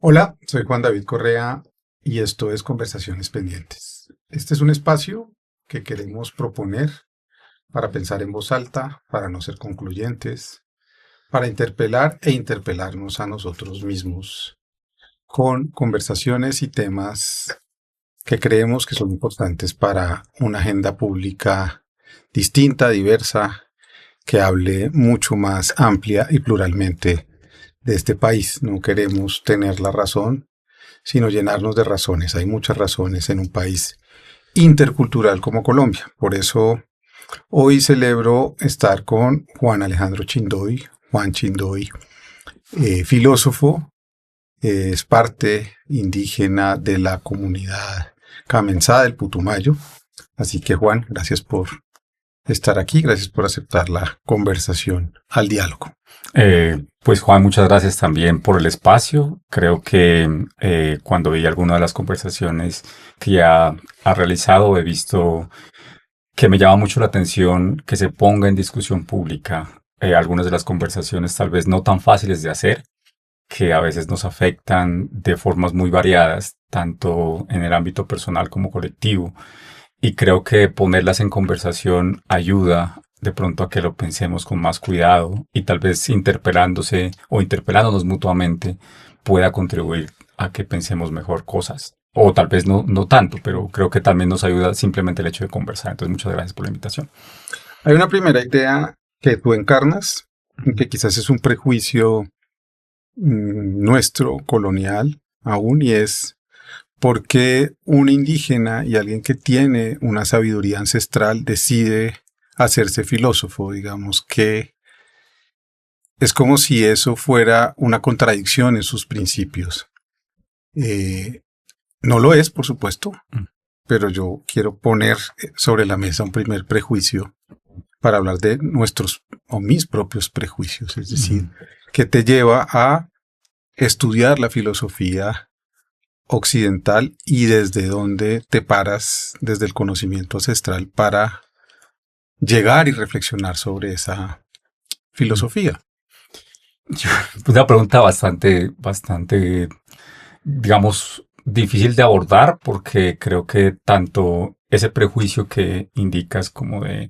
Hola, soy Juan David Correa y esto es Conversaciones Pendientes. Este es un espacio que queremos proponer para pensar en voz alta, para no ser concluyentes, para interpelar e interpelarnos a nosotros mismos con conversaciones y temas que creemos que son importantes para una agenda pública distinta, diversa, que hable mucho más amplia y pluralmente de este país. No queremos tener la razón, sino llenarnos de razones. Hay muchas razones en un país intercultural como Colombia. Por eso hoy celebro estar con Juan Alejandro Chindoy, Juan Chindoy, filósofo, es parte indígena de la comunidad Camensá del Putumayo. Así que Juan, gracias por estar aquí, gracias por aceptar la conversación al diálogo. Pues Juan, muchas gracias también por el espacio. Creo que cuando vi alguna de las conversaciones que ya ha realizado, he visto que me llama mucho la atención que se ponga en discusión pública algunas de las conversaciones tal vez no tan fáciles de hacer, que a veces nos afectan de formas muy variadas, tanto en el ámbito personal como colectivo. Y creo que ponerlas en conversación ayuda de pronto a que lo pensemos con más cuidado y tal vez interpelándose o interpelándonos mutuamente pueda contribuir a que pensemos mejor cosas. O tal vez no tanto, pero creo que también nos ayuda simplemente el hecho de conversar. Entonces, muchas gracias por la invitación. Hay una primera idea que tú encarnas, que quizás es un prejuicio nuestro, colonial, aún, y es por qué un indígena y alguien que tiene una sabiduría ancestral decide hacerse filósofo, digamos, que es como si eso fuera una contradicción en sus principios. Eh, no lo es, por supuesto, Mm. pero yo quiero poner sobre la mesa un primer prejuicio para hablar de nuestros o mis propios prejuicios, es decir, Mm. que te lleva a estudiar la filosofía occidental y desde dónde te paras desde el conocimiento ancestral para llegar y reflexionar sobre esa Mm. filosofía. Una pregunta bastante, digamos, difícil de abordar porque creo que tanto ese prejuicio que indicas como de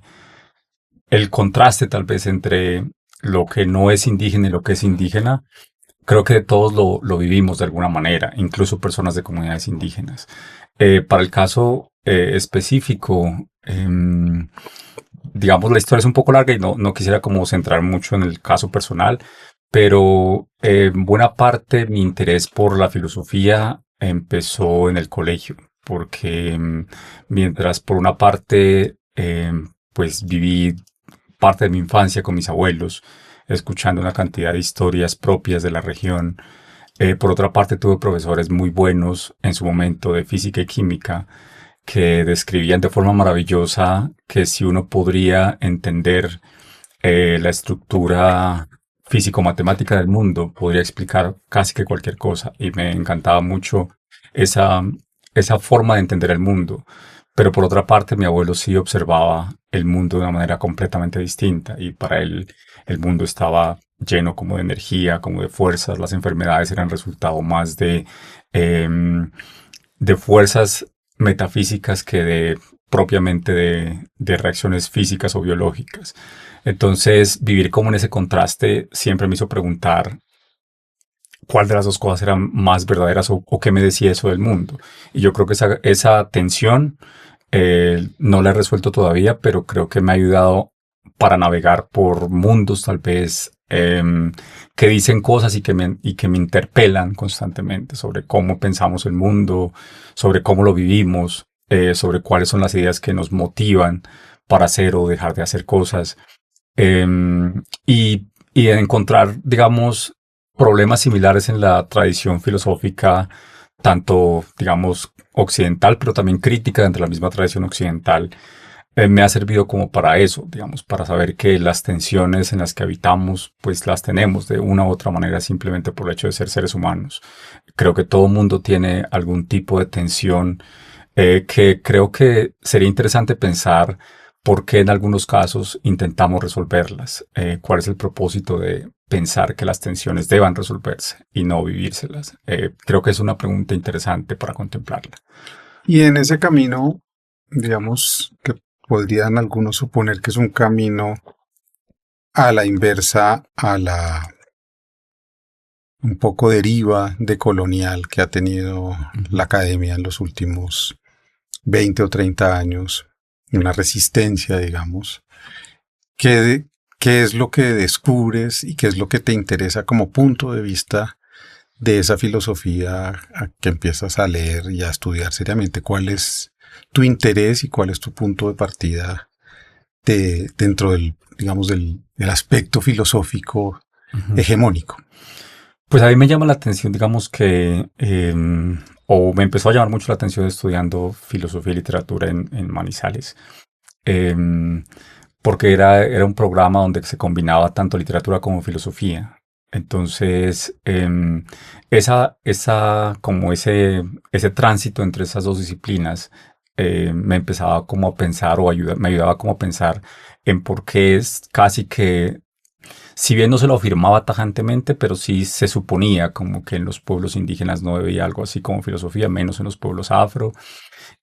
el contraste tal vez entre lo que no es indígena y lo que es indígena, creo que todos lo vivimos de alguna manera, incluso personas de comunidades indígenas. Para el caso específico, digamos, la historia es un poco larga y no quisiera como centrar mucho en el caso personal, pero buena parte mi interés por la filosofía empezó en el colegio, porque mientras por una parte, pues viví parte de mi infancia con mis abuelos, escuchando una cantidad de historias propias de la región. Por otra parte, tuve profesores muy buenos en su momento de física y química que describían de forma maravillosa que si uno podría entender la estructura físico-matemática del mundo, podría explicar casi que cualquier cosa. Y me encantaba mucho esa, esa forma de entender el mundo. Pero por otra parte, mi abuelo sí observaba el mundo de una manera completamente distinta y para él el mundo estaba lleno como de energía, como de fuerzas. Las enfermedades eran resultado más em, de fuerzas metafísicas que de propiamente de reacciones físicas o biológicas. Entonces, vivir como en ese contraste siempre me hizo preguntar cuál de las dos cosas eran más verdaderas o qué me decía eso del mundo. Y yo creo que esa tensión no la he resuelto todavía, pero creo que me ha ayudado para navegar por mundos tal vez que dicen cosas y que me interpelan constantemente sobre cómo pensamos el mundo, sobre cómo lo vivimos, sobre cuáles son las ideas que nos motivan para hacer o dejar de hacer cosas. Y encontrar, digamos, problemas similares en la tradición filosófica, tanto, digamos, occidental, pero también crítica dentro de la misma tradición occidental, me ha servido como para eso, digamos, para saber que las tensiones en las que habitamos, pues las tenemos de una u otra manera simplemente por el hecho de ser seres humanos. Creo que todo mundo tiene algún tipo de tensión que creo que sería interesante pensar por qué en algunos casos intentamos resolverlas, cuál es el propósito pensar que las tensiones deban resolverse y no vivírselas. Creo que es una pregunta interesante para contemplarla. Y en ese camino, digamos que podrían algunos suponer que es un camino a la inversa, un poco deriva de colonial que ha tenido la academia en los últimos 20 o 30 años, una resistencia, digamos. ¿Qué es lo que descubres y qué es lo que te interesa como punto de vista de esa filosofía que empiezas a leer y a estudiar seriamente? ¿Cuál es tu interés y cuál es tu punto de partida dentro del, digamos, del aspecto filosófico hegemónico? Pues a mí me llama la atención, digamos que, o me empezó a llamar mucho la atención estudiando filosofía y literatura en Manizales, em, porque era un programa donde se combinaba tanto literatura como filosofía. Entonces, como ese tránsito entre esas dos disciplinas me empezaba como a pensar me ayudaba como a pensar en por qué es casi que, si bien no se lo afirmaba tajantemente, pero sí se suponía como que en los pueblos indígenas no había algo así como filosofía, menos en los pueblos afro.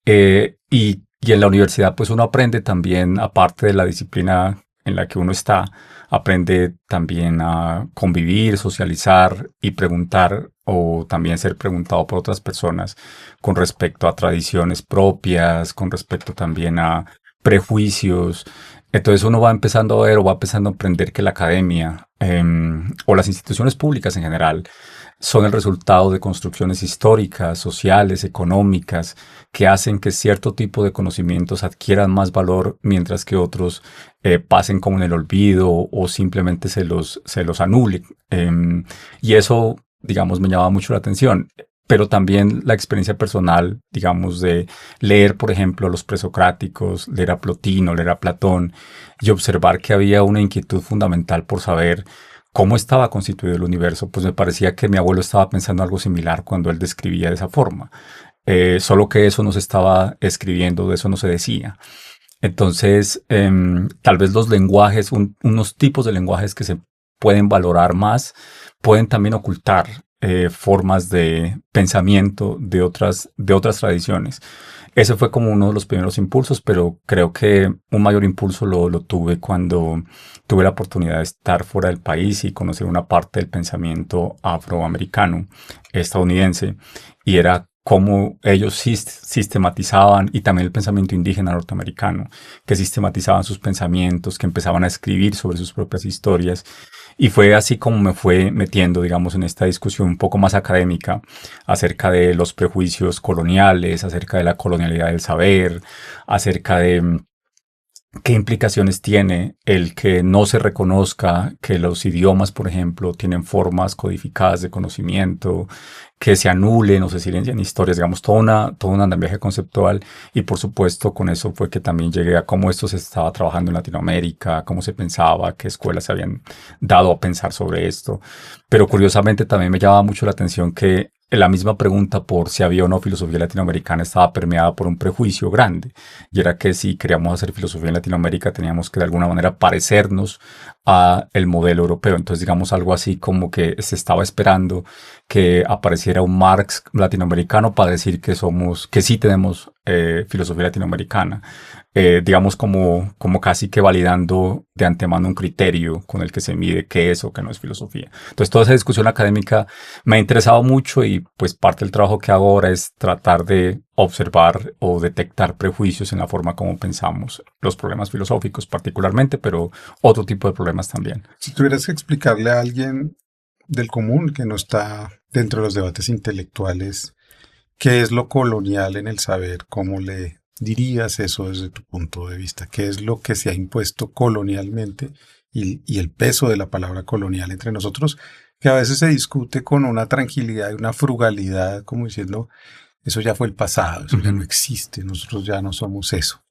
Y en la universidad pues uno aprende también, aparte de la disciplina en la que uno está, aprende también a convivir, socializar y preguntar o también ser preguntado por otras personas con respecto a tradiciones propias, con respecto también a prejuicios. Entonces uno va empezando a ver o va empezando a aprender que la academia o las instituciones públicas en general son el resultado de construcciones históricas, sociales, económicas, que hacen que cierto tipo de conocimientos adquieran más valor, mientras que otros pasen como en el olvido o simplemente se los anule. Y eso, digamos, me llamaba mucho la atención. Pero también la experiencia personal, digamos, de leer, por ejemplo, a los presocráticos, leer a Plotino, leer a Platón, y observar que había una inquietud fundamental por saber cómo estaba constituido el universo, pues me parecía que mi abuelo estaba pensando algo similar cuando él describía de esa forma. Solo que eso no se estaba escribiendo, de eso no se decía. Entonces, tal vez los lenguajes, unos tipos de lenguajes que se pueden valorar más, pueden también ocultar formas de pensamiento de otras tradiciones. Ese fue como uno de los primeros impulsos, pero creo que un mayor impulso lo tuve cuando tuve la oportunidad de estar fuera del país y conocer una parte del pensamiento afroamericano, estadounidense, y era cómo ellos sistematizaban, y también el pensamiento indígena norteamericano, que sistematizaban sus pensamientos, que empezaban a escribir sobre sus propias historias. Y fue así como me fue metiendo, digamos, en esta discusión un poco más académica acerca de los prejuicios coloniales, acerca de la colonialidad del saber, acerca de qué implicaciones tiene el que no se reconozca que los idiomas, por ejemplo, tienen formas codificadas de conocimiento, que se anulen o se silencian historias, digamos, todo un andamiaje conceptual. Y por supuesto, con eso fue que también llegué a cómo esto se estaba trabajando en Latinoamérica, cómo se pensaba, qué escuelas se habían dado a pensar sobre esto. Pero curiosamente también me llamaba mucho la atención que la misma pregunta por si había o no filosofía latinoamericana estaba permeada por un prejuicio grande. Y era que si queríamos hacer filosofía en Latinoamérica teníamos que de alguna manera parecernos a el modelo europeo. Entonces, digamos, algo así como que se estaba esperando que apareciera un Marx latinoamericano para decir que sí tenemos filosofía latinoamericana. Digamos, como casi que validando de antemano un criterio con el que se mide qué es o qué no es filosofía. Entonces, toda esa discusión académica me ha interesado mucho y pues parte del trabajo que hago ahora es tratar de observar o detectar prejuicios en la forma como pensamos los problemas filosóficos particularmente, pero otro tipo de problemas también. Si tuvieras que explicarle a alguien del común que no está dentro de los debates intelectuales, ¿qué es lo colonial en el saber? ¿Cómo le dirías eso desde tu punto de vista? ¿Qué es lo que se ha impuesto colonialmente y el peso de la palabra colonial entre nosotros, que a veces se discute con una tranquilidad y una frugalidad, como diciendo, eso ya fue el pasado, eso ya no existe, nosotros ya no somos eso?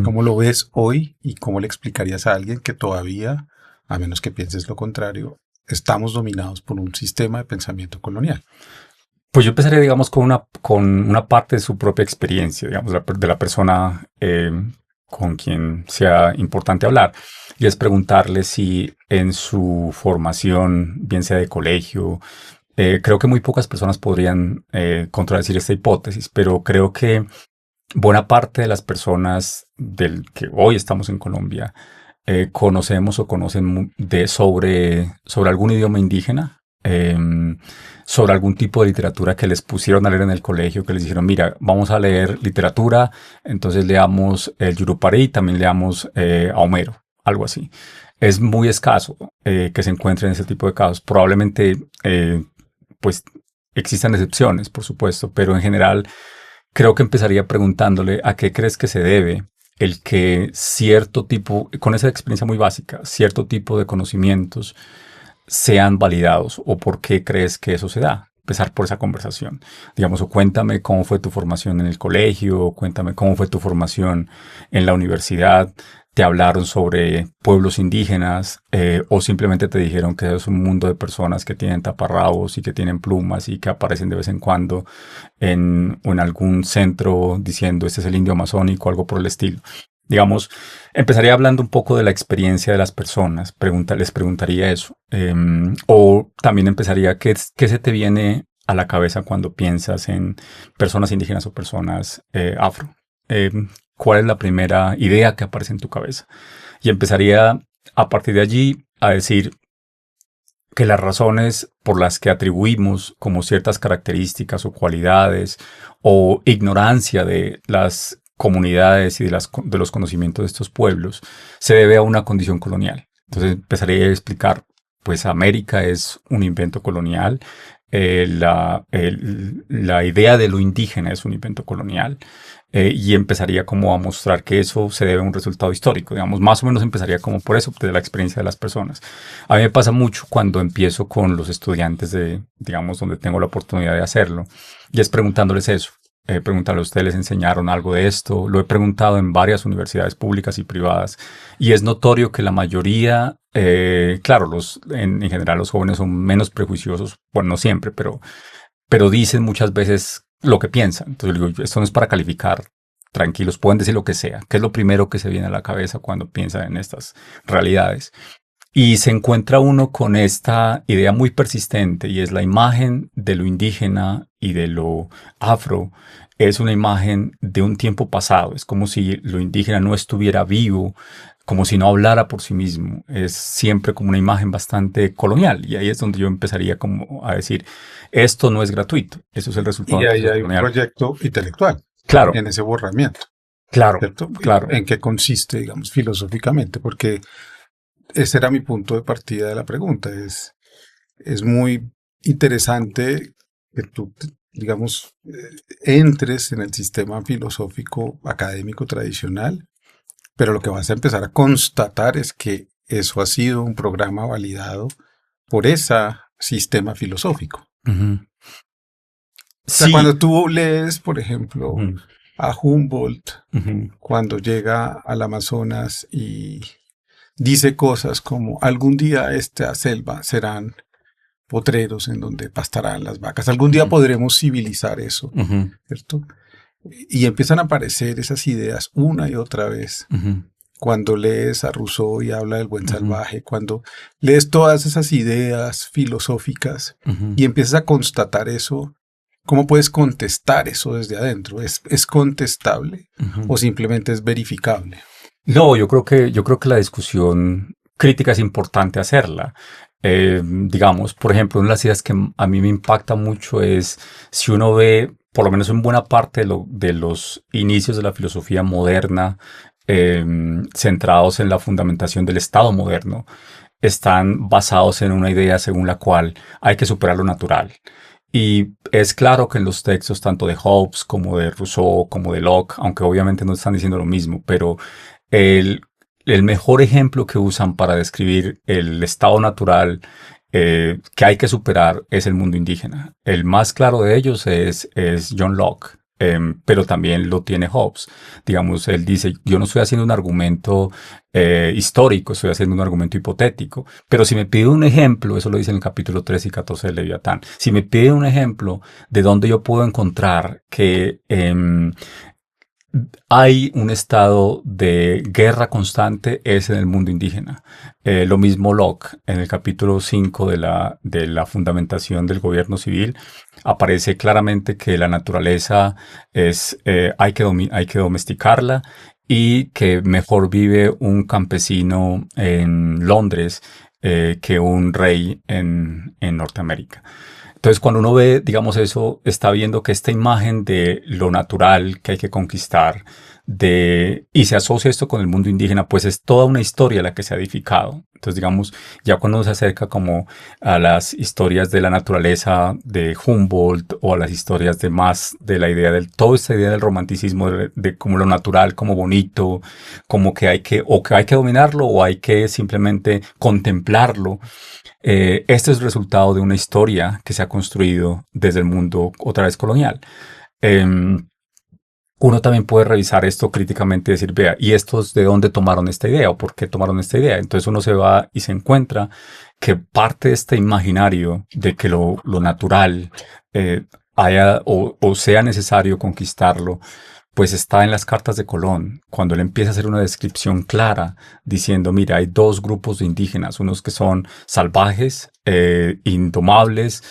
¿Cómo lo ves hoy y cómo le explicarías a alguien que todavía, a menos que pienses lo contrario, estamos dominados por un sistema de pensamiento colonial? Pues yo empezaría, digamos, con una parte de su propia experiencia, digamos, de la persona con quien sea importante hablar, y es preguntarle si en su formación, bien sea de colegio, creo que muy pocas personas podrían contradecir esta hipótesis, pero creo que buena parte de las personas del que hoy estamos en Colombia conocemos o conocen sobre algún idioma indígena, sobre algún tipo de literatura que les pusieron a leer en el colegio, que les dijeron, mira, vamos a leer literatura, entonces leamos el Yurupari y también leamos a Homero, algo así. Es muy escaso que se encuentren ese tipo de casos. Probablemente, pues, existan excepciones, por supuesto, pero en general creo que empezaría preguntándole a qué crees que se debe el que cierto tipo, con esa experiencia muy básica, cierto tipo de conocimientos sean validados o por qué crees que eso se da. Empezar por esa conversación. Digamos, o cuéntame cómo fue tu formación en el colegio, o cuéntame cómo fue tu formación en la universidad. ¿Te hablaron sobre pueblos indígenas o simplemente te dijeron que es un mundo de personas que tienen taparrabos y que tienen plumas y que aparecen de vez en cuando en algún centro diciendo este es el indio amazónico o algo por el estilo? Digamos, empezaría hablando un poco de la experiencia de las personas. Les preguntaría eso. O también empezaría, ¿qué se te viene a la cabeza cuando piensas en personas indígenas o personas afro? ¿Cuál es la primera idea que aparece en tu cabeza? Y empezaría a partir de allí a decir que las razones por las que atribuimos como ciertas características o cualidades o ignorancia de las comunidades y de los conocimientos de estos pueblos se debe a una condición colonial. Entonces empezaría a explicar, pues América es un invento colonial, la idea de lo indígena es un invento colonial, y empezaría como a mostrar que eso se debe a un resultado histórico, digamos, más o menos empezaría como por eso, de la experiencia de las personas. A mí me pasa mucho cuando empiezo con los estudiantes digamos, donde tengo la oportunidad de hacerlo, y es preguntándoles eso. Preguntarle a ustedes, ¿les enseñaron algo de esto? Lo he preguntado en varias universidades públicas y privadas y es notorio que la mayoría, claro, en general los jóvenes son menos prejuiciosos, bueno, no siempre, pero dicen muchas veces lo que piensan. Entonces yo digo, esto no es para calificar, tranquilos, pueden decir lo que sea. ¿Qué es lo primero que se viene a la cabeza cuando piensan en estas realidades? Y se encuentra uno con esta idea muy persistente y es la imagen de lo indígena y de lo afro. Es una imagen de un tiempo pasado. Es como si lo indígena no estuviera vivo, como si no hablara por sí mismo. Es siempre como una imagen bastante colonial. Y ahí es donde yo empezaría como a decir, esto no es gratuito. Eso es el resultado Y del ahí proceso hay un colonial. proyecto intelectual Claro, en ese borramiento, claro, ¿cierto? claro. ¿En qué consiste, digamos, filosóficamente? Porque ese era mi punto de partida de la pregunta. Es muy interesante que tú, digamos, entres en el sistema filosófico académico tradicional, pero lo que vas a empezar a constatar es que eso ha sido un programa validado por ese sistema filosófico. Ujú. O sea, Sí. cuando tú lees, por ejemplo, Ujú, a Humboldt, ujú, cuando llega al Amazonas y dice cosas como algún día esta selva serán potreros en donde pastarán las vacas. Algún día ujú, podremos civilizar eso, ujú, ¿cierto? Y empiezan a aparecer esas ideas una y otra vez. ujú, Cuando lees a Rousseau y habla del buen ujú, salvaje, cuando lees todas esas ideas filosóficas ujú. y empiezas a constatar eso, ¿cómo puedes contestar eso desde adentro? ¿Es contestable Ujú. o simplemente es verificable? No, yo creo que la discusión crítica es importante hacerla. Digamos, por ejemplo, una de las ideas que a mí me impacta mucho es si uno ve, por lo menos en buena parte de los inicios de la filosofía moderna, centrados en la fundamentación del Estado moderno, están basados en una idea según la cual hay que superar lo natural. Y es claro que en los textos tanto de Hobbes como de Rousseau como de Locke, aunque obviamente no están diciendo lo mismo, pero el, el mejor ejemplo que usan para describir el estado natural que hay que superar es el mundo indígena. El más claro de ellos es John Locke. Pero también lo tiene Hobbes. Digamos, él dice, yo no estoy haciendo un argumento histórico, estoy haciendo un argumento hipotético. Pero si me pide un ejemplo, eso lo dice en el capítulo 3 y 14 de Leviatán, si me pide un ejemplo de dónde yo puedo encontrar que hay un estado de guerra constante es en el mundo indígena. Lo mismo Locke, en el capítulo 5 de la fundamentación del gobierno civil, aparece claramente que la naturaleza hay que domesticarla y que mejor vive un campesino en Londres que un rey en Norteamérica. Entonces, cuando uno ve, digamos, eso, está viendo que esta imagen de lo natural que hay que conquistar, y se asocia esto con el mundo indígena, pues es toda una historia la que se ha edificado. Entonces, digamos, ya cuando uno se acerca como a las historias de la naturaleza de Humboldt o a las historias de más de la idea toda esta idea del romanticismo, de como lo natural, como bonito, como que o que hay que dominarlo o hay que simplemente contemplarlo. Este es el resultado de una historia que se ha construido desde el mundo otra vez colonial. Em, Uno también puede revisar esto críticamente y decir, vea, ¿y estos de dónde tomaron esta idea o por qué tomaron esta idea? Entonces uno se va y se encuentra que parte de este imaginario de que lo natural haya o sea necesario conquistarlo, pues está en las cartas de Colón, cuando él empieza a hacer una descripción clara, diciendo, mira, hay dos grupos de indígenas, unos que son salvajes, indomables,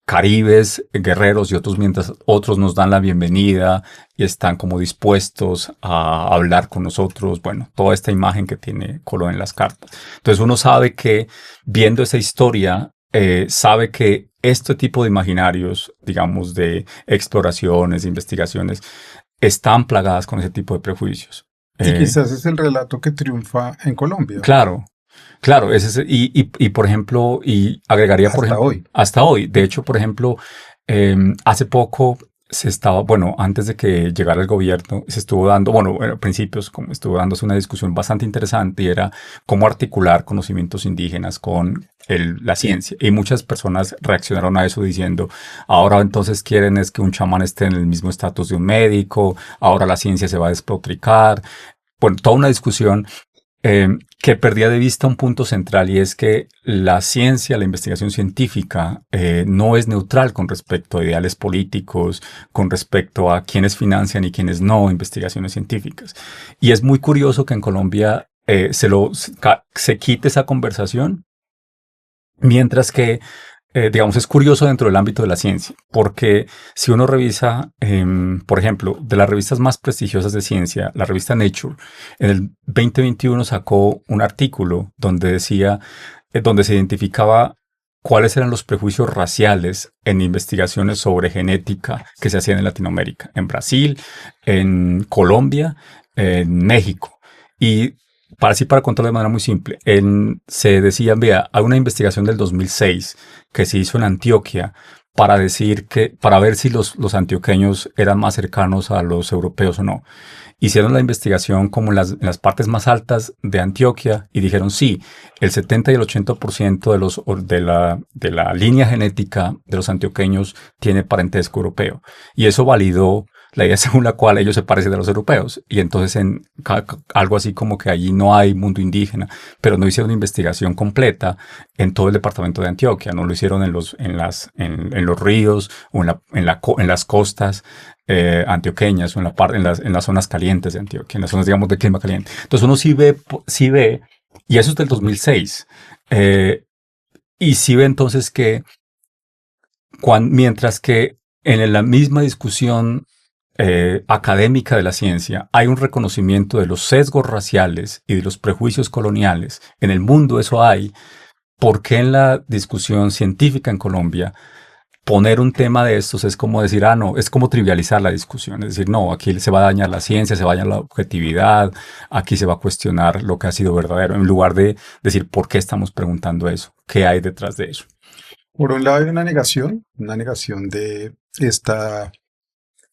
caribes, guerreros, y otros mientras otros nos dan la bienvenida y están como dispuestos a hablar con nosotros. Bueno, toda esta imagen que tiene Colón en las cartas. Entonces uno sabe que viendo esa historia, sabe que este tipo de imaginarios, digamos, de exploraciones, de investigaciones, están plagadas con ese tipo de prejuicios. Y Eh, quizás es el relato que triunfa en Colombia claro, claro, y por ejemplo, y agregaría, por hasta ejemplo, hoy. hasta hoy. De hecho, por ejemplo, hace poco bueno, antes de que llegara el gobierno, se estuvo dando, bueno, a principios, como estuvo dándose una discusión bastante interesante y era cómo articular conocimientos indígenas con la ciencia. Y muchas personas reaccionaron a eso diciendo, ahora entonces quieren es que un chamán esté en el mismo estatus de un médico, ahora la ciencia se va a despotricar. Bueno, toda una discusión que perdía de vista un punto central y es que la ciencia, la investigación científica, no es neutral con respecto a ideales políticos, con respecto a quienes financian y quienes no investigaciones científicas. Y es muy curioso que en Colombia se quite esa conversación, mientras que digamos, es curioso dentro del ámbito de la ciencia, porque si uno revisa, por ejemplo, de las revistas más prestigiosas de ciencia, la revista Nature, en el 2021 sacó un artículo donde decía, donde se identificaba cuáles eran los prejuicios raciales en investigaciones sobre genética que se hacían en Latinoamérica, en Brasil, en Colombia, en México. Y para contarlo de manera muy simple, se decía, vea, hay una investigación del 2006 que se hizo en Antioquia para ver si los antioqueños eran más cercanos a los europeos o no. Hicieron la investigación como en las partes más altas de Antioquia y dijeron sí, el 70 y el 80% de la línea genética de los antioqueños tiene parentesco europeo. Y eso validó la idea según la cual ellos se parecen a los europeos. Y entonces algo así como que allí no hay mundo indígena, pero no hicieron una investigación completa en todo el departamento de Antioquia, no lo hicieron en los ríos o en las costas antioqueñas o en las zonas calientes de Antioquia, en las zonas, digamos, de clima caliente. Entonces uno sí ve, y eso es del 2006, y sí ve entonces que mientras que en la misma discusión académica de la ciencia hay un reconocimiento de los sesgos raciales y de los prejuicios coloniales, en el mundo eso hay, ¿por qué en la discusión científica en Colombia poner un tema de estos es como decir, ah, no, es como trivializar la discusión? Es decir, no, aquí se va a dañar la ciencia, se va a dañar la objetividad, aquí se va a cuestionar lo que ha sido verdadero, en lugar de decir, ¿por qué estamos preguntando eso? ¿Qué hay detrás de eso? Por un lado hay una negación de esta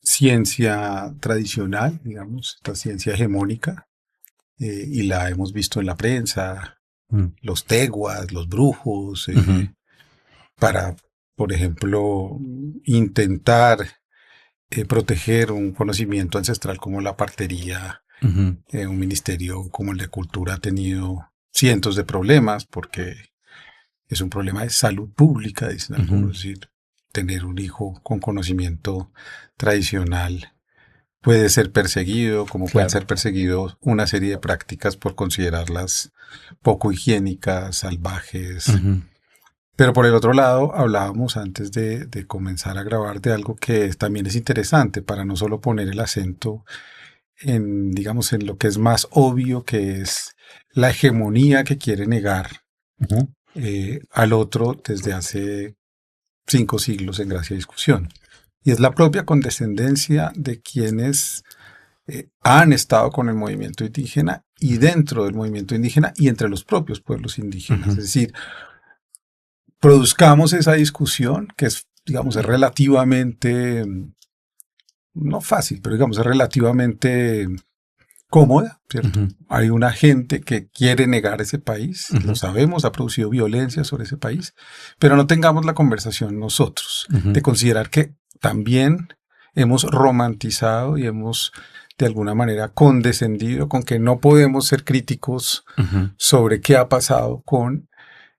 ciencia tradicional, digamos, esta ciencia hegemónica, y la hemos visto en la prensa, Mm. los teguas, los brujos, Ujú, para, por ejemplo, intentar proteger un conocimiento ancestral como la partería. ujú, Un ministerio como el de Cultura ha tenido cientos de problemas porque es un problema de salud pública, dicen ujú, algunos, es decir, tener un hijo con conocimiento tradicional puede ser perseguido, como pueden Claro. ser perseguidos una serie de prácticas por considerarlas poco higiénicas, salvajes. Ujú. Pero por el otro lado, hablábamos antes de comenzar a grabar de algo que también es interesante para no solo poner el acento en, digamos, en lo que es más obvio, que es la hegemonía que quiere negar Ujú. al otro desde hace 5 siglos en gracia y discusión. Y es la propia condescendencia de quienes han estado con el movimiento indígena y dentro del movimiento indígena y entre los propios pueblos indígenas. Ujú. Es decir, produzcamos esa discusión que es, digamos, es relativamente, no fácil, pero digamos, es relativamente cómoda, ¿cierto? Ujú. Hay una gente que quiere negar ese país, Ujú. lo sabemos, ha producido violencia sobre ese país, pero no tengamos la conversación nosotros Ujú. de considerar que también hemos romantizado y hemos de alguna manera condescendido con que no podemos ser críticos Ujú. sobre qué ha pasado con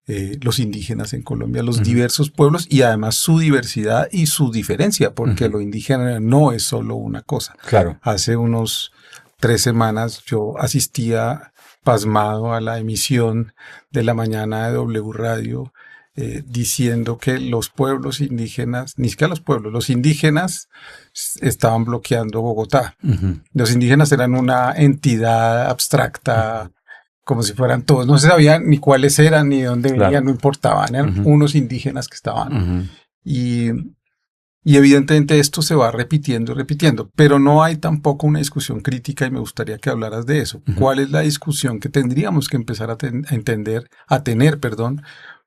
los indígenas en Colombia, los Ujú. diversos pueblos y además su diversidad y su diferencia, porque Ujú. lo indígena no es solo una cosa. Claro. Hace unos 3 semanas yo asistía pasmado a la emisión de la mañana de W Radio diciendo que los pueblos indígenas, ni siquiera los pueblos, los indígenas estaban bloqueando Bogotá. Ujú. Los indígenas eran una entidad abstracta, como si fueran todos. No se sabía ni cuáles eran, ni de dónde Claro. venían, no importaban. Eran Ujú. unos indígenas que estaban. Ujú. Y, y evidentemente esto se va repitiendo y repitiendo, pero no hay tampoco una discusión crítica y me gustaría que hablaras de eso. Ujú. ¿Cuál es la discusión que tendríamos que empezar a tener,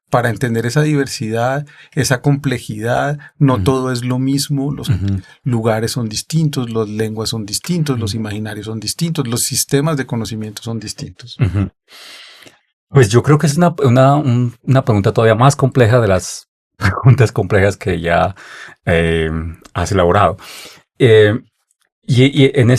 para entender esa diversidad, esa complejidad? No Ujú. todo es lo mismo, los Ujú. lugares son distintos, las lenguas son distintos, los Ujú. imaginarios son distintos, los sistemas de conocimiento son distintos. Ujú. Pues yo creo que es una pregunta todavía más compleja de las preguntas complejas que ya eh, has elaborado. Eh, y en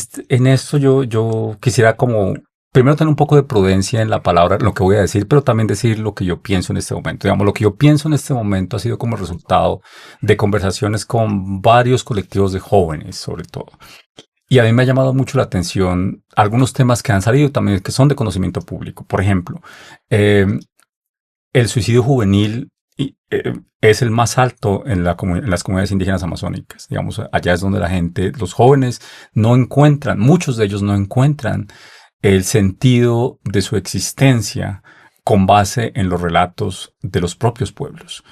esto yo quisiera como primero tener un poco de prudencia en la palabra, lo que voy a decir, pero también decir lo que yo pienso en este momento. Digamos, lo que yo pienso en este momento ha sido como resultado de conversaciones con varios colectivos de jóvenes, sobre todo. Y a mí me ha llamado mucho la atención algunos temas que han salido también que son de conocimiento público. Por ejemplo, eh, el suicidio juvenil es el más alto en en las comunidades indígenas amazónicas. Digamos, allá es donde la gente, los jóvenes no encuentran, muchos de ellos no encuentran el sentido de su existencia con base en los relatos de los propios pueblos.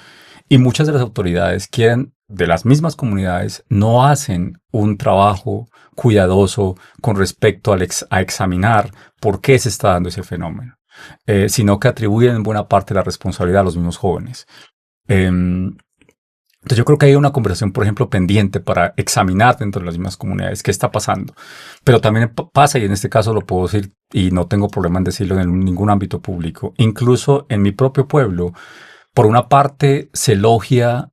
Y muchas de las autoridades quieren, de las mismas comunidades, no hacen un trabajo cuidadoso con respecto a examinar por qué se está dando ese fenómeno, sino que atribuyen en buena parte la responsabilidad a los mismos jóvenes. Entonces yo creo que hay una conversación, por ejemplo, pendiente para examinar dentro de las mismas comunidades qué está pasando. Pero también pasa, y en este caso lo puedo decir, y no tengo problema en decirlo en ningún ámbito público, incluso en mi propio pueblo, por una parte se elogia,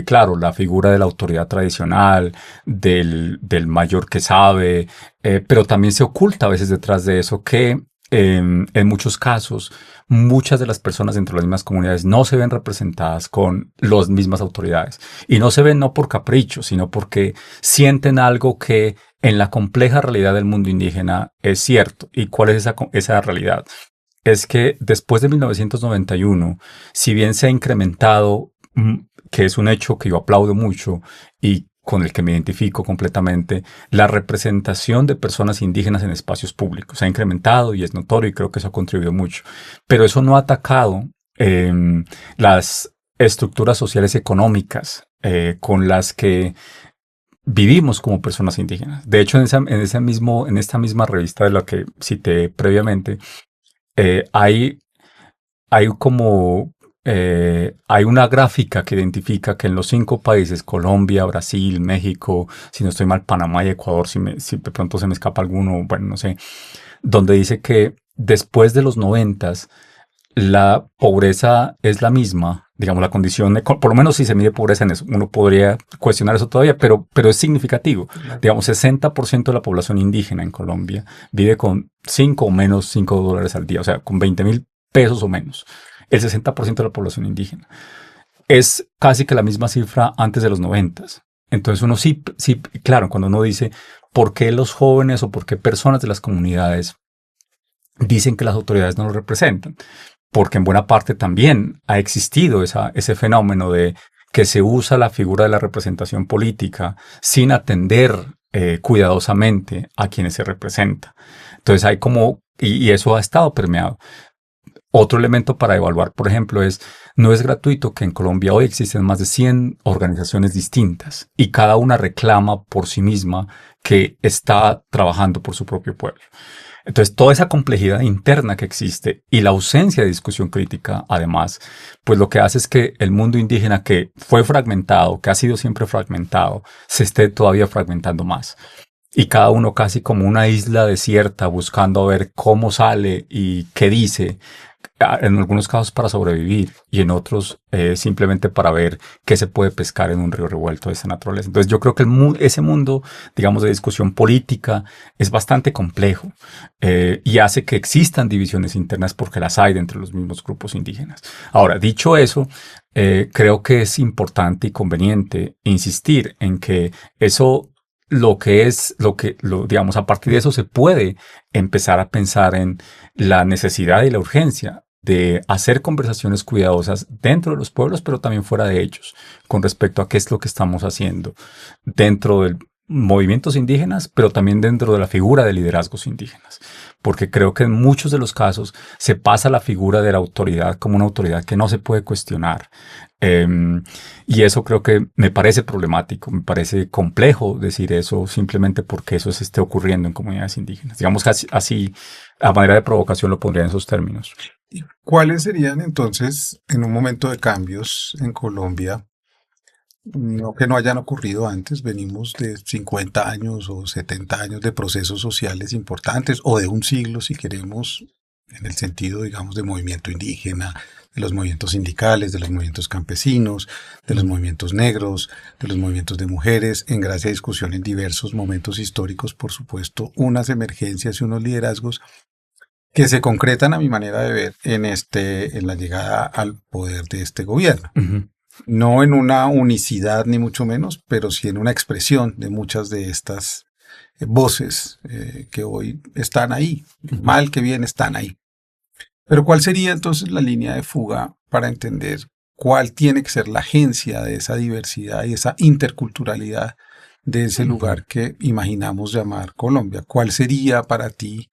claro, la figura de la autoridad tradicional, del mayor que sabe, pero también se oculta a veces detrás de eso que en muchos casos muchas de las personas dentro de las mismas comunidades no se ven representadas con las mismas autoridades. Y no se ven no por capricho, sino porque sienten algo que en la compleja realidad del mundo indígena es cierto. ¿Y cuál es esa realidad? Es que después de 1991, si bien se ha incrementado, que es un hecho que yo aplaudo mucho y con el que me identifico completamente, la representación de personas indígenas en espacios públicos se ha incrementado y es notorio y creo que eso ha contribuido mucho. Pero eso no ha atacado las estructuras sociales y económicas con las que vivimos como personas indígenas. De hecho, en esta misma revista de la que cité previamente, hay como hay una gráfica que identifica que en los 5 países, Colombia, Brasil, México, si no estoy mal, Panamá y Ecuador, si de pronto se me escapa alguno, bueno, no sé, donde dice que después de los 90 la pobreza es la misma, digamos, la condición, por lo menos si se mide pobreza en eso, uno podría cuestionar eso todavía, pero es significativo. Digamos, 60% de la población indígena en Colombia vive con 5 o menos $5 al día, o sea, con 20.000 pesos o menos. El 60% de la población indígena. Es casi que la misma cifra antes de los 90. Entonces uno sí, claro, cuando uno dice, ¿por qué los jóvenes o por qué personas de las comunidades dicen que las autoridades no los representan? Porque en buena parte también ha existido ese fenómeno de que se usa la figura de la representación política sin atender cuidadosamente a quienes se representa. Entonces hay como, y eso ha estado permeado. Otro elemento para evaluar, por ejemplo, no es gratuito que en Colombia hoy existen más de 100 organizaciones distintas y cada una reclama por sí misma que está trabajando por su propio pueblo. Entonces, toda esa complejidad interna que existe y la ausencia de discusión crítica, además, pues lo que hace es que el mundo indígena, que fue fragmentado, que ha sido siempre fragmentado, se esté todavía fragmentando más. Y cada uno casi como una isla desierta buscando ver cómo sale y qué dice, en algunos casos para sobrevivir y en otros simplemente para ver qué se puede pescar en un río revuelto de esa naturaleza. Entonces yo creo que ese mundo, digamos, de discusión política es bastante complejo y hace que existan divisiones internas porque las hay dentro de los mismos grupos indígenas. Ahora, dicho eso, creo que es importante y conveniente insistir en que eso digamos, a partir de eso se puede empezar a pensar en la necesidad y la urgencia de hacer conversaciones cuidadosas dentro de los pueblos, pero también fuera de ellos, con respecto a qué es lo que estamos haciendo dentro de movimientos indígenas, pero también dentro de la figura de liderazgos indígenas. Porque creo que en muchos de los casos se pasa la figura de la autoridad como una autoridad que no se puede cuestionar. Y eso creo que me parece problemático, me parece complejo decir eso simplemente porque eso se esté ocurriendo en comunidades indígenas. Digamos que así a manera de provocación lo pondría en esos términos. ¿Y cuáles serían entonces, en un momento de cambios en Colombia, no que no hayan ocurrido antes, venimos de 50 años o 70 años de procesos sociales importantes, o de un siglo, si queremos, en el sentido, digamos, de movimiento indígena, de los movimientos sindicales, de los movimientos campesinos, de los movimientos negros, de los movimientos de mujeres, en gracia de discusión en diversos momentos históricos, por supuesto, unas emergencias y unos liderazgos que se concretan, a mi manera de ver, en la llegada al poder de este gobierno. Uh-huh. No en una unicidad ni mucho menos, pero sí en una expresión de muchas de estas voces que hoy están ahí, mal que bien están ahí. Pero ¿cuál sería entonces la línea de fuga para entender cuál tiene que ser la agencia de esa diversidad y esa interculturalidad de ese lugar que imaginamos llamar Colombia? ¿Cuál sería para ti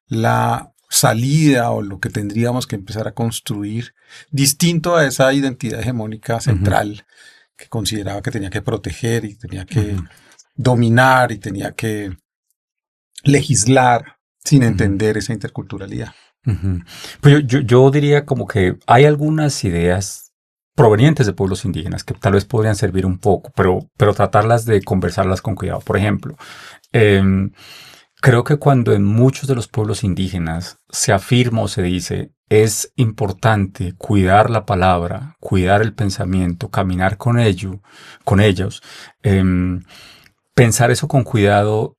la salida o lo que tendríamos que empezar a construir distinto a esa identidad hegemónica central que consideraba que tenía que proteger y tenía que dominar y tenía que legislar sin entender esa interculturalidad? Pues yo diría como que hay algunas ideas provenientes de pueblos indígenas que tal vez podrían servir un poco, pero tratarlas de conversarlas con cuidado. Por ejemplo, creo que cuando en muchos de los pueblos indígenas se afirma o se dice es importante cuidar la palabra, cuidar el pensamiento, caminar con ellos, pensar eso con cuidado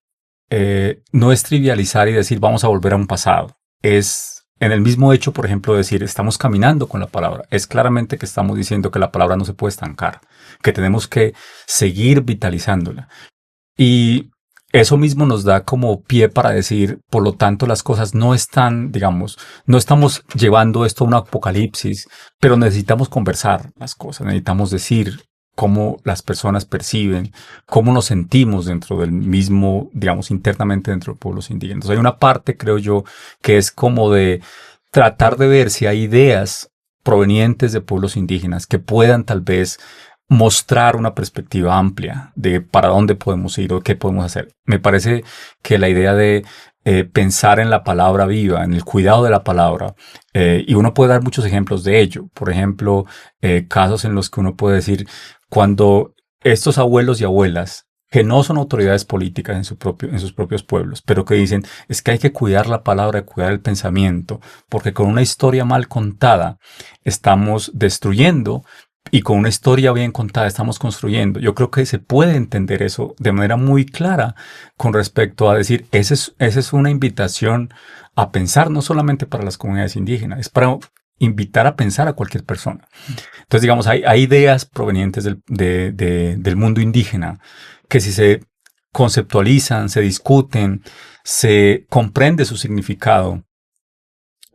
no es trivializar y decir vamos a volver a un pasado. Es en el mismo hecho, por ejemplo, decir estamos caminando con la palabra. Es claramente que estamos diciendo que la palabra no se puede estancar, que tenemos que seguir vitalizándola. Y eso mismo nos da como pie para decir, por lo tanto, las cosas no están, digamos, no estamos llevando esto a un apocalipsis, pero necesitamos conversar las cosas, necesitamos decir cómo las personas perciben, cómo nos sentimos dentro del mismo, digamos, internamente dentro de pueblos indígenas. Entonces, hay una parte, creo yo, que es como de tratar de ver si hay ideas provenientes de pueblos indígenas que puedan tal vez mostrar una perspectiva amplia de para dónde podemos ir o qué podemos hacer. Me parece que la idea de pensar en la palabra viva, en el cuidado de la palabra, y uno puede dar muchos ejemplos de ello. Por ejemplo, casos en los que uno puede decir, cuando estos abuelos y abuelas, que no son autoridades políticas en sus propios pueblos, pero que dicen, es que hay que cuidar la palabra, cuidar el pensamiento, porque con una historia mal contada estamos destruyendo, y con una historia bien contada estamos construyendo. Yo creo que se puede entender eso de manera muy clara con respecto a decir, esa es una invitación a pensar no solamente para las comunidades indígenas, es para invitar a pensar a cualquier persona. Entonces, digamos, hay ideas provenientes del mundo indígena que si se conceptualizan, se discuten, se comprende su significado,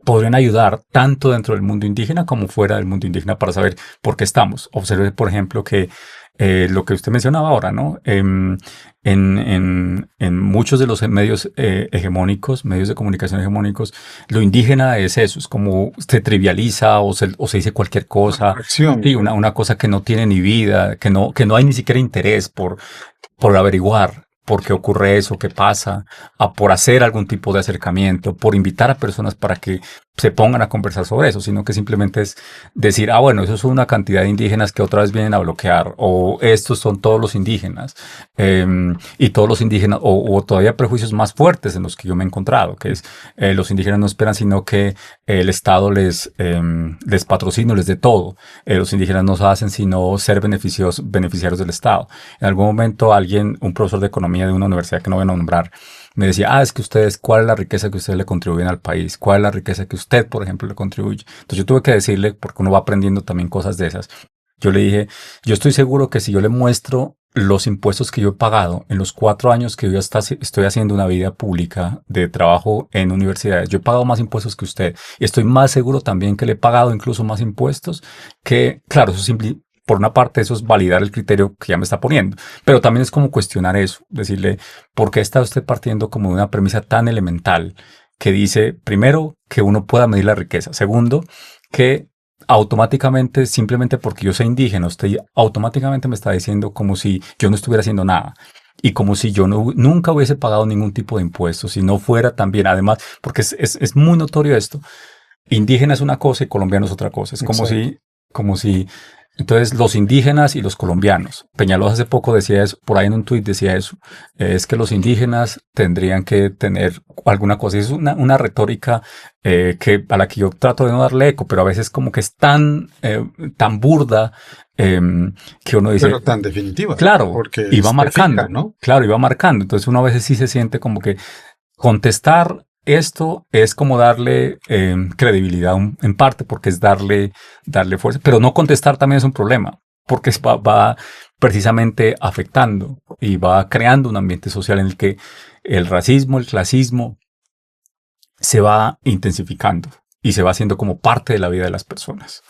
podrían ayudar tanto dentro del mundo indígena como fuera del mundo indígena para saber por qué estamos. Observe, por ejemplo, que lo que usted mencionaba ahora, ¿no? En muchos de los medios hegemónicos, medios de comunicación hegemónicos, lo indígena es eso, es como se trivializa o se dice cualquier cosa, Acción, sí, pues. una cosa que no tiene ni vida, que no hay ni siquiera interés por averiguar por qué ocurre eso, qué pasa, por hacer algún tipo de acercamiento, por invitar a personas para que se pongan a conversar sobre eso, sino que simplemente es decir, ah, bueno, eso es una cantidad de indígenas que otra vez vienen a bloquear, o estos son todos los indígenas, y todos los indígenas, o todavía prejuicios más fuertes en los que yo me he encontrado, que es los indígenas no esperan sino que el Estado les patrocine, les dé todo. Los indígenas no hacen sino ser beneficiarios del Estado. En algún momento un profesor de economía de una universidad que no voy a nombrar, me decía, es que ustedes, ¿cuál es la riqueza que ustedes le contribuyen al país? ¿Cuál es la riqueza que usted, por ejemplo, le contribuye? Entonces yo tuve que decirle, porque uno va aprendiendo también cosas de esas, yo le dije, yo estoy seguro que si yo le muestro los impuestos que yo he pagado en los 4 años que yo estoy haciendo una vida pública de trabajo en universidades, yo he pagado más impuestos que usted y estoy más seguro también que le he pagado incluso más impuestos que, claro, por una parte eso es validar el criterio que ya me está poniendo, pero también es como cuestionar eso, decirle, ¿por qué está usted partiendo como de una premisa tan elemental que dice, primero, que uno pueda medir la riqueza, segundo, que automáticamente, simplemente porque yo soy indígena, usted automáticamente me está diciendo como si yo no estuviera haciendo nada y como si yo nunca hubiese pagado ningún tipo de impuestos, si no fuera también, además, porque es muy notorio esto, indígena es una cosa y colombiano es otra cosa, es Exacto. como si, entonces los indígenas y los colombianos, Peñalosa hace poco decía eso, por ahí en un tuit decía eso, es que los indígenas tendrían que tener alguna cosa, y es una retórica a la que yo trato de no darle eco, pero a veces como que es tan burda eh, que uno dice, Pero tan definitiva, claro, porque y va es fija, marcando, ¿no? claro, y va marcando, entonces uno a veces sí se siente como que contestar esto es como darle credibilidad en parte, porque es darle fuerza, pero no contestar también es un problema, porque va precisamente afectando y va creando un ambiente social en el que el racismo, el clasismo se va intensificando y se va haciendo como parte de la vida de las personas.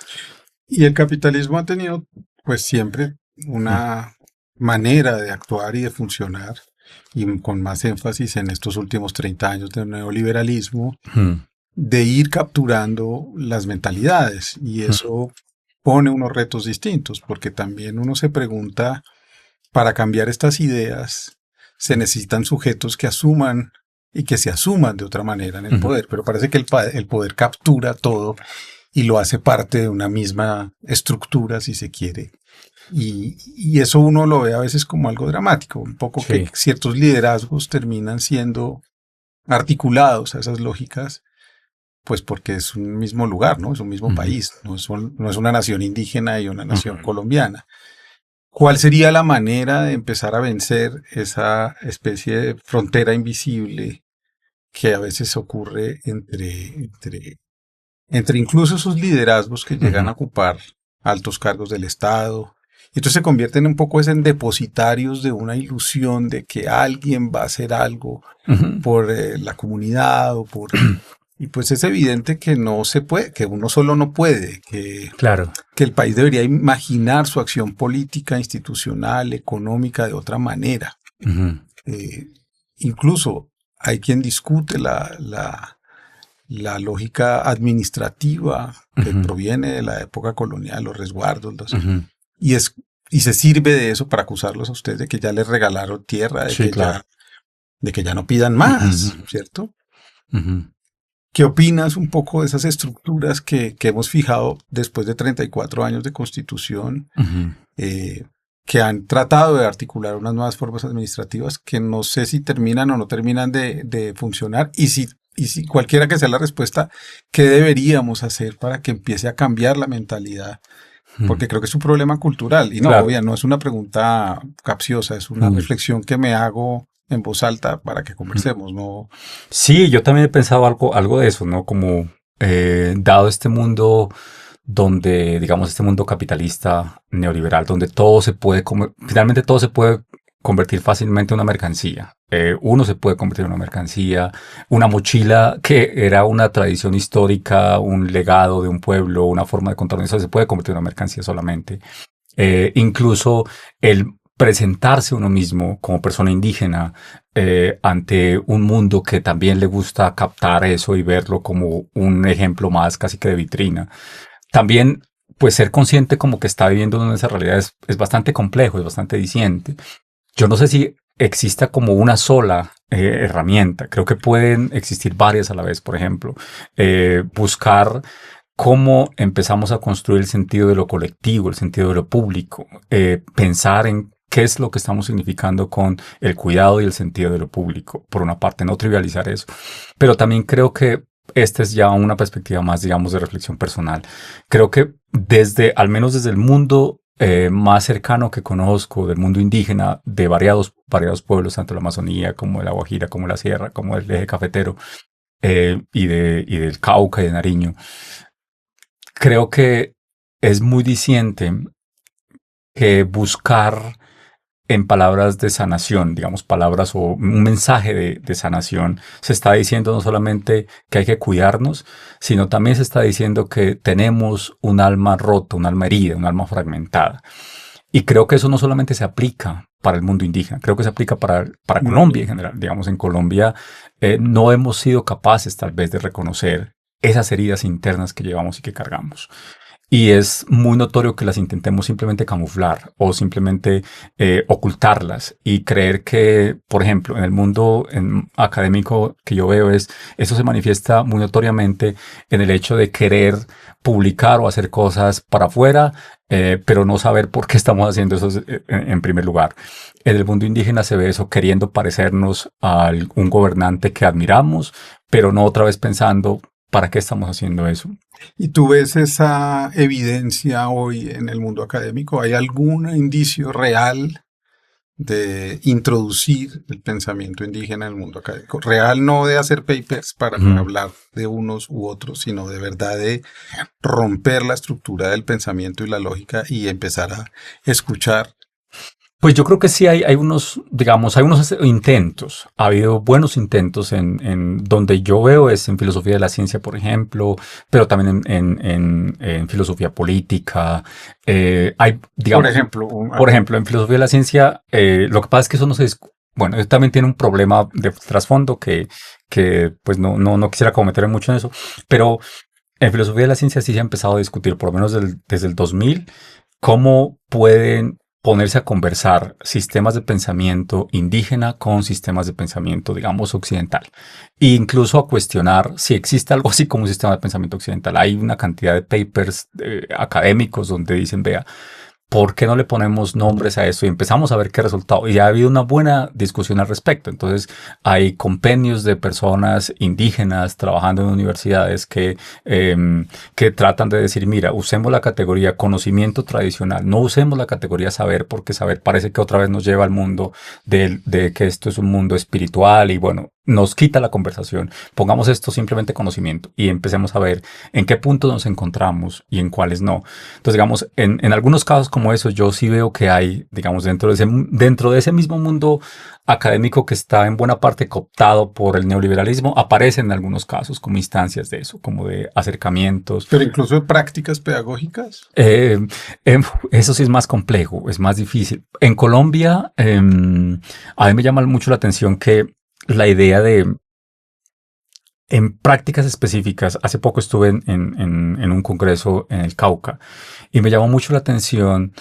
Y el capitalismo ha tenido, pues siempre Mm, una manera de actuar y de funcionar, y con más énfasis en estos últimos 30 años de neoliberalismo, mm, de ir capturando las mentalidades. Y mm, eso pone unos retos distintos, porque también uno se pregunta, para cambiar estas ideas, se necesitan sujetos que asuman y que se asuman de otra manera en el mm, poder, pero parece que el poder captura todo y lo hace parte de una misma estructura, si se quiere. Y eso uno lo ve a veces como algo dramático, un poco que sí. ciertos liderazgos terminan siendo articulados a esas lógicas, pues porque es un mismo lugar, ¿no? Es un mismo Ujú, país, no es una nación indígena y una nación ujú. colombiana. ¿Cuál sería la manera de empezar a vencer esa especie de frontera invisible que a veces ocurre entre incluso esos liderazgos que llegan Ujú, a ocupar altos cargos del Estado? Y entonces se convierten un poco en depositarios de una ilusión de que alguien va a hacer algo ujú. por la comunidad o por... Y pues es evidente que no se puede, que uno solo no puede, Claro. que el país debería imaginar su acción política, institucional, económica de otra manera. Ujú, Eh, Incluso hay quien discute la lógica administrativa que ujú, proviene de la época colonial, los resguardos, ujú. y es y se sirve de eso para acusarlos a ustedes de que ya les regalaron tierra, Sí, claro. de que ya no pidan Ujú, más, ¿cierto? ujú, ¿Qué opinas un poco de esas estructuras que hemos fijado después de 34 años de constitución, ujú. eh, que han tratado de articular unas nuevas formas administrativas que no sé si terminan o no terminan de funcionar? Y si cualquiera que sea la respuesta, ¿qué deberíamos hacer para que empiece a cambiar la mentalidad? Mm, Porque creo que es un problema cultural. Y no, claro. obvia, no es una pregunta capciosa, es una Mm, reflexión que me hago en voz alta para que mm. conversemos, ¿no? Sí, yo también he pensado algo de eso, ¿no? Como dado este mundo donde, digamos, este mundo capitalista neoliberal, donde todo se puede, finalmente todo se puede convertir fácilmente en una mercancía. Uno se puede convertir en una mercancía, una mochila que era una tradición histórica, un legado de un pueblo, una forma de contar eso, se puede convertir en una mercancía solamente. Incluso el presentarse uno mismo como persona indígena ante un mundo que también le gusta captar eso y verlo como un ejemplo más casi que de vitrina. También, pues ser consciente como que está viviendo en esa realidad es bastante complejo, es bastante diciente. Yo no sé si exista como una sola herramienta. Creo que pueden existir varias a la vez. Por ejemplo, buscar cómo empezamos a construir el sentido de lo colectivo, el sentido de lo público, pensar en qué es lo que estamos significando con el cuidado y el sentido de lo público. Por una parte, no trivializar eso. Pero también creo que esta es ya una perspectiva más, digamos, de reflexión personal. Creo que al menos desde el mundo más cercano que conozco, del mundo indígena, de variados pueblos, tanto la Amazonía como de la Guajira, como la Sierra, como el eje cafetero, y del Cauca y de Nariño, creo que es muy diciente que buscar en palabras de sanación, digamos palabras o un mensaje de sanación, se está diciendo no solamente que hay que cuidarnos, sino también se está diciendo que tenemos un alma rota, un alma herida, un alma fragmentada. Y creo que eso no solamente se aplica para el mundo indígena, creo que se aplica para Colombia en general. Digamos, en Colombia no hemos sido capaces tal vez de reconocer esas heridas internas que llevamos y que cargamos. Y es muy notorio que las intentemos simplemente camuflar o simplemente ocultarlas y creer que, por ejemplo, en el mundo académico que yo veo eso se manifiesta muy notoriamente en el hecho de querer publicar o hacer cosas para afuera, pero no saber por qué estamos haciendo eso en primer lugar. En el mundo indígena se ve eso queriendo parecernos a un gobernante que admiramos, pero no otra vez pensando ¿para qué estamos haciendo eso? ¿Y tú ves esa evidencia hoy en el mundo académico? ¿Hay algún indicio real de introducir el pensamiento indígena en el mundo académico? Real no de hacer papers para hablar de unos u otros, sino de verdad de romper la estructura del pensamiento y la lógica y empezar a escuchar. Pues yo creo que sí hay unos, digamos, hay unos intentos. Ha habido buenos intentos en donde yo veo es en filosofía de la ciencia, por ejemplo, pero también en filosofía política. Hay, digamos, por ejemplo, en filosofía de la ciencia, lo que pasa es que eso no se bueno, eso también tiene un problema de trasfondo que pues no quisiera cometer mucho en eso, pero en filosofía de la ciencia sí se ha empezado a discutir, por lo menos desde el 2000, cómo pueden ponerse a conversar sistemas de pensamiento indígena con sistemas de pensamiento, digamos, occidental. E incluso a cuestionar si existe algo así como un sistema de pensamiento occidental. Hay una cantidad de papers académicos donde dicen, vea, ¿por qué no le ponemos nombres a eso? Y empezamos a ver qué resultado. Y ha habido una buena discusión al respecto. Entonces, hay compendios de personas indígenas trabajando en universidades que tratan de decir, mira, usemos la categoría conocimiento tradicional, no usemos la categoría saber, porque saber parece que otra vez nos lleva al mundo de que esto es un mundo espiritual y bueno, nos quita la conversación. Pongamos esto simplemente conocimiento y empecemos a ver en qué puntos nos encontramos y en cuáles no. Entonces, digamos, en algunos casos como esos, yo sí veo que hay, digamos, dentro de ese mismo mundo académico que está en buena parte cooptado por el neoliberalismo, aparecen en algunos casos como instancias de eso, como de acercamientos. Pero incluso de prácticas pedagógicas. Eso sí es más complejo, es más difícil. En Colombia, a mí me llama mucho la atención que la idea en prácticas específicas, hace poco estuve en un congreso en el Cauca y me llamó mucho la atención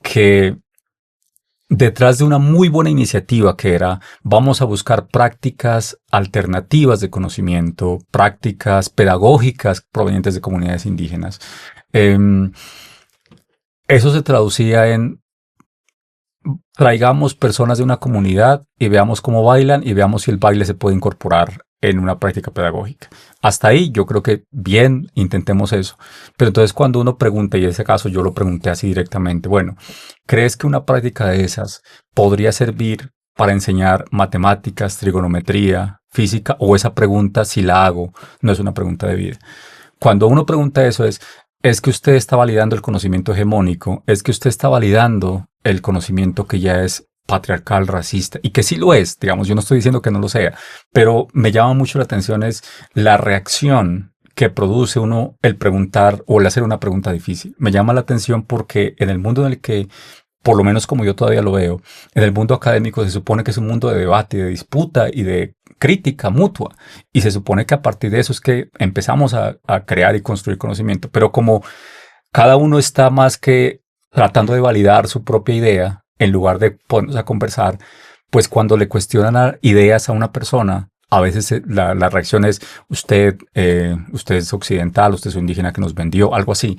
que detrás de una muy buena iniciativa que era vamos a buscar prácticas alternativas de conocimiento, prácticas pedagógicas provenientes de comunidades indígenas, eso se traducía en traigamos personas de una comunidad y veamos cómo bailan y veamos si el baile se puede incorporar en una práctica pedagógica. Hasta ahí yo creo que bien, intentemos eso. Pero entonces cuando uno pregunta, y en ese caso yo lo pregunté así directamente, bueno, ¿crees que una práctica de esas podría servir para enseñar matemáticas, trigonometría, física? O esa pregunta, si la hago, no es una pregunta de vida. Cuando uno pregunta eso es que usted está validando el conocimiento hegemónico, es que usted está validando el conocimiento que ya es patriarcal, racista, y que sí lo es, digamos, yo no estoy diciendo que no lo sea, pero me llama mucho la atención es la reacción que produce uno el preguntar o el hacer una pregunta difícil. Me llama la atención porque en el mundo en el que, por lo menos como yo todavía lo veo, en el mundo académico se supone que es un mundo de debate, de disputa y de crítica mutua. Y se supone que a partir de eso es que empezamos a crear y construir conocimiento. Pero como cada uno está más que tratando de validar su propia idea, en lugar de ponernos a conversar, pues cuando le cuestionan ideas a una persona, a veces la reacción es usted es occidental, usted es un indígena que nos vendió, algo así.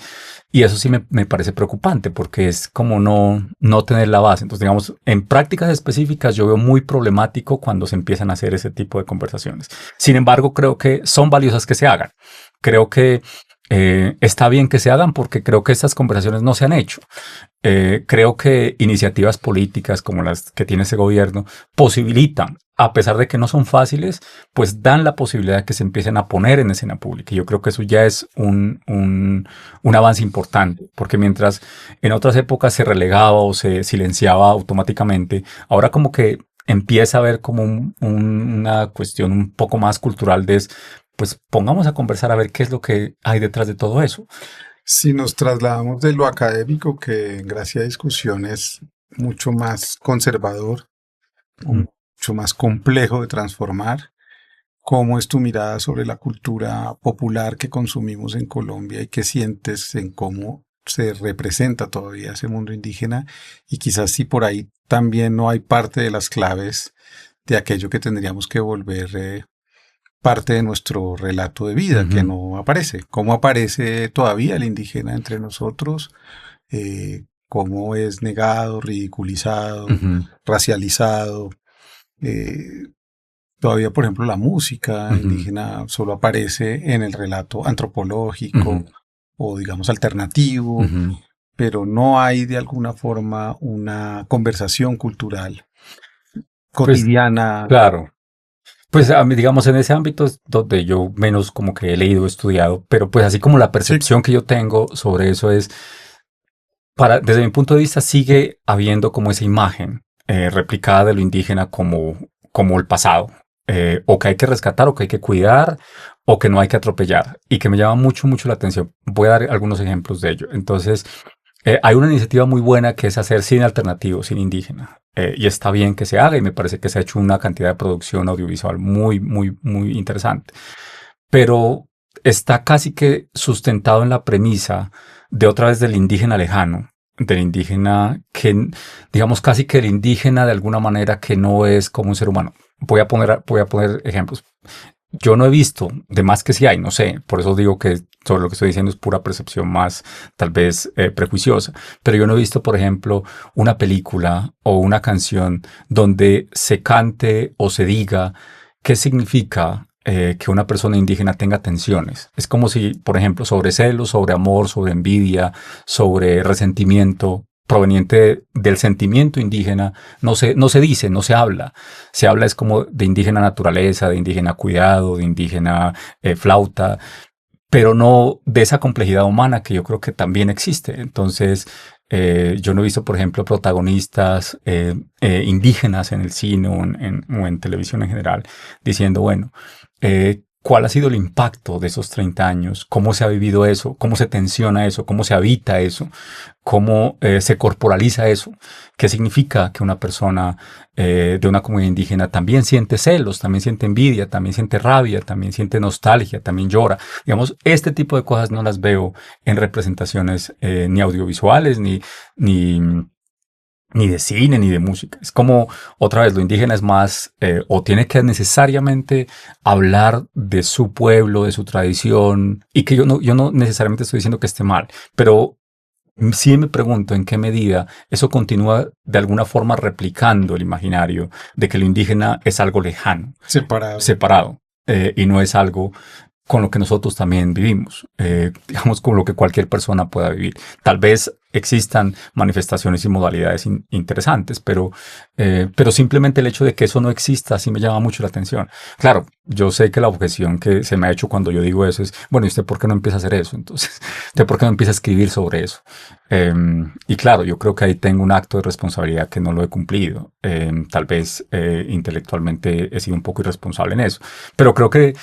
Y eso sí me parece preocupante porque es como no tener la base. Entonces, digamos, en prácticas específicas yo veo muy problemático cuando se empiezan a hacer ese tipo de conversaciones. Sin embargo, creo que son valiosas que se hagan. Creo que está bien que se hagan porque creo que estas conversaciones no se han hecho. Creo que iniciativas políticas como las que tiene ese gobierno posibilitan, a pesar de que no son fáciles, pues dan la posibilidad de que se empiecen a poner en escena pública. Y yo creo que eso ya es un avance importante, porque mientras en otras épocas se relegaba o se silenciaba automáticamente, ahora como que empieza a haber como una cuestión un poco más cultural de pues pongamos a conversar a ver qué es lo que hay detrás de todo eso. Si nos trasladamos de lo académico, que gracias a discusión es mucho más conservador, mucho más complejo de transformar, ¿cómo es tu mirada sobre la cultura popular que consumimos en Colombia y qué sientes en cómo se representa todavía ese mundo indígena? Y quizás si por ahí también no hay parte de las claves de aquello que tendríamos que volver parte de nuestro relato de vida, que no aparece. ¿Cómo aparece todavía el indígena entre nosotros? ¿Cómo es negado, ridiculizado, racializado? Todavía, por ejemplo, la música indígena solo aparece en el relato antropológico o, digamos, alternativo, pero no hay de alguna forma una conversación cultural cotidiana. Pues, claro. Pues a mí, digamos, en ese ámbito es donde yo menos como que he leído, estudiado, pero pues así como la percepción que yo tengo sobre eso es, desde mi punto de vista, sigue habiendo como esa imagen replicada de lo indígena como el pasado, o que hay que rescatar, o que hay que cuidar, o que no hay que atropellar, y que me llama mucho, mucho la atención. Voy a dar algunos ejemplos de ello. Entonces, hay una iniciativa muy buena que es hacer cine alternativo, cine indígena. Y está bien que se haga y me parece que se ha hecho una cantidad de producción audiovisual muy, muy, muy interesante. Pero está casi que sustentado en la premisa de otra vez del indígena lejano, del indígena que, digamos, casi que el indígena de alguna manera que no es como un ser humano. Voy a poner ejemplos. Yo no he visto, de más que sí hay, no sé, por eso digo que sobre lo que estoy diciendo es pura percepción más tal vez prejuiciosa, pero yo no he visto, por ejemplo, una película o una canción donde se cante o se diga qué significa que una persona indígena tenga tensiones. Es como si, por ejemplo, sobre celos, sobre amor, sobre envidia, sobre resentimiento proveniente del sentimiento indígena, no se dice, no se habla. Se habla es como de indígena naturaleza, de indígena cuidado, de indígena flauta, pero no de esa complejidad humana que yo creo que también existe. Entonces, yo no he visto, por ejemplo, protagonistas indígenas en el cine o en televisión en general diciendo, bueno, ¿cuál ha sido el impacto de esos 30 años? ¿Cómo se ha vivido eso? ¿Cómo se tensiona eso? ¿Cómo se habita eso? ¿Cómo se corporaliza eso? ¿Qué significa que una persona de una comunidad indígena también siente celos, también siente envidia, también siente rabia, también siente nostalgia, también llora? Digamos, este tipo de cosas no las veo en representaciones ni audiovisuales, ni de cine, ni de música. Es como, otra vez, lo indígena es más, o tiene que necesariamente hablar de su pueblo, de su tradición, y que yo no necesariamente estoy diciendo que esté mal, pero sí me pregunto en qué medida eso continúa de alguna forma replicando el imaginario de que lo indígena es algo lejano, separado, y no es algo con lo que nosotros también vivimos, digamos, con lo que cualquier persona pueda vivir. Tal vez existan manifestaciones y modalidades interesantes, pero simplemente el hecho de que eso no exista sí me llama mucho la atención. Claro, yo sé que la objeción que se me ha hecho cuando yo digo eso es, bueno, ¿y usted por qué no empieza a hacer eso? Entonces, ¿usted por qué no empieza a escribir sobre eso? Y claro, yo creo que ahí tengo un acto de responsabilidad que no lo he cumplido. Tal vez intelectualmente he sido un poco irresponsable en eso, pero creo que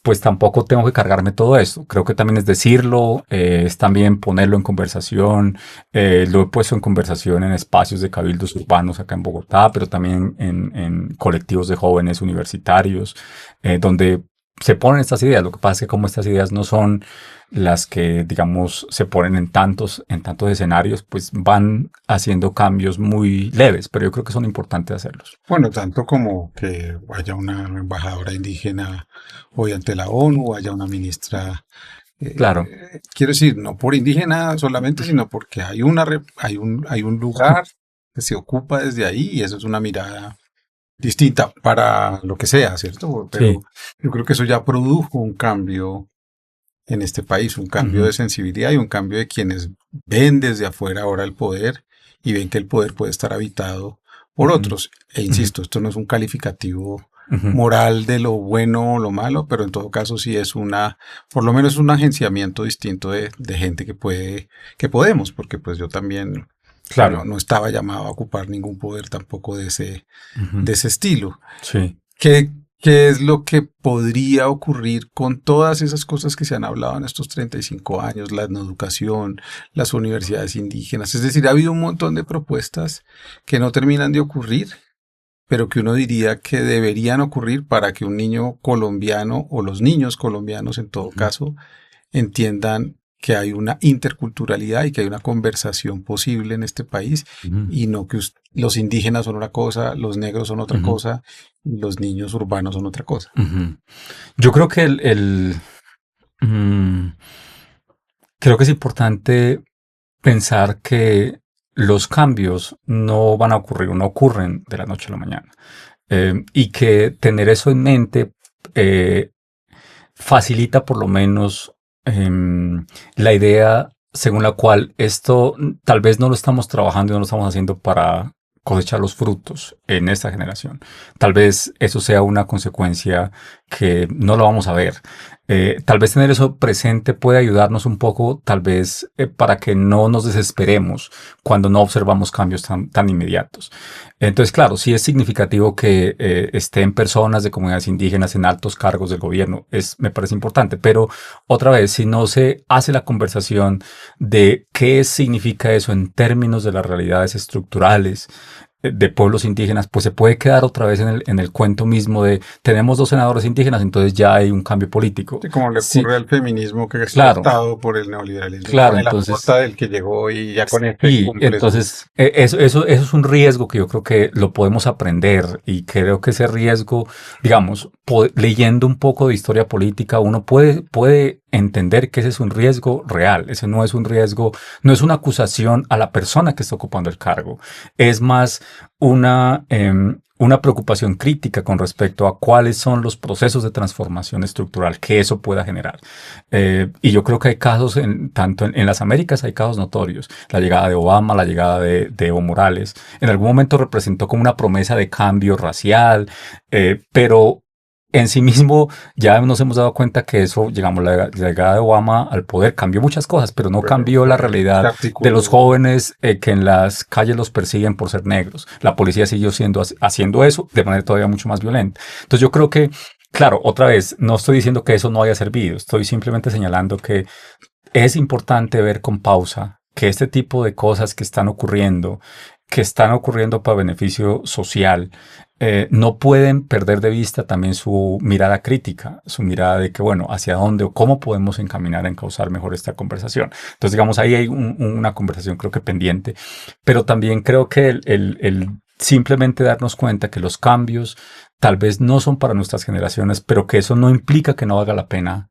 pues tampoco tengo que cargarme todo esto. Creo que también es decirlo, es también ponerlo en conversación. Lo he puesto en conversación en espacios de cabildos urbanos acá en Bogotá, pero también en colectivos de jóvenes universitarios, donde se ponen estas ideas. Lo que pasa es que como estas ideas no son las que, digamos, se ponen en tantos escenarios, pues van haciendo cambios muy leves, pero yo creo que son importantes hacerlos. Bueno, tanto como que haya una embajadora indígena hoy ante la ONU, haya una ministra, Claro, quiero decir, no por indígena solamente, sino porque hay un lugar que se ocupa desde ahí y eso es una mirada distinta para lo que sea, ¿cierto? sí. Pero yo creo que eso ya produjo un cambio en este país, un cambio Ujú, de sensibilidad y un cambio de quienes ven desde afuera ahora el poder y ven que el poder puede estar habitado por ujú, otros. E ujú, insisto, esto no es un calificativo ujú, moral de lo bueno o lo malo, pero en todo caso sí es por lo menos un agenciamiento distinto de gente que podemos, porque pues yo también claro. no estaba llamado a ocupar ningún poder tampoco de ese, Ujú, de ese estilo. sí. ¿Qué, qué es lo que podría ocurrir con todas esas cosas que se han hablado en estos 35 años, la educación, las universidades indígenas? Es decir, ha habido un montón de propuestas que no terminan de ocurrir, pero que uno diría que deberían ocurrir para que un niño colombiano o los niños colombianos en todo Ujú, caso entiendan que hay una interculturalidad y que hay una conversación posible en este país ujú, y no que los indígenas son una cosa, los negros son otra ujú, cosa y los niños urbanos son otra cosa. ujú. Yo creo que mm, creo que es importante pensar que los cambios no van a ocurrir, no ocurren de la noche a la mañana. Y que tener eso en mente eh, facilita por lo menos la idea según la cual esto tal vez no lo estamos trabajando y no lo estamos haciendo para cosechar los frutos en esta generación. Tal vez eso sea una consecuencia que no lo vamos a ver. Tal vez tener eso presente puede ayudarnos un poco, tal vez para que no nos desesperemos cuando no observamos cambios tan inmediatos. Entonces, claro, sí es significativo que estén personas de comunidades indígenas en altos cargos del gobierno. Me parece importante, pero otra vez, si no se hace la conversación de qué significa eso en términos de las realidades estructurales de pueblos indígenas, pues se puede quedar otra vez en el cuento mismo de tenemos dos senadores indígenas, entonces ya hay un cambio político. Sí, como le Sí, ocurre al feminismo que es claro, cooptado por el neoliberalismo, claro, con la entonces cuota del que llegó y ya con este sí, cumple su... entonces eso es un riesgo que yo creo que lo podemos aprender y creo que ese riesgo, digamos, leyendo un poco de historia política, uno puede entender que ese es un riesgo real, ese no es un riesgo, no es una acusación a la persona que está ocupando el cargo, es más una preocupación crítica con respecto a cuáles son los procesos de transformación estructural que eso pueda generar. Y yo creo que hay casos, tanto en las Américas hay casos notorios. La llegada de Obama, la llegada de Evo Morales, en algún momento representó como una promesa de cambio racial, pero en sí mismo ya nos hemos dado cuenta que eso, digamos, la llegada de Obama al poder cambió muchas cosas, pero no Pero cambió la se realidad de los articuló. jóvenes que en las calles los persiguen por ser negros. La policía siguió haciendo eso de manera todavía mucho más violenta. Entonces yo creo que, claro, otra vez, no estoy diciendo que eso no haya servido, estoy simplemente señalando que es importante ver con pausa que este tipo de cosas que están ocurriendo para beneficio social, no pueden perder de vista también su mirada crítica, su mirada de que, bueno, hacia dónde o cómo podemos encaminar a encauzar mejor esta conversación. Entonces, digamos, ahí hay una conversación creo que pendiente, pero también creo que el simplemente darnos cuenta que los cambios tal vez no son para nuestras generaciones, pero que eso no implica que no valga la pena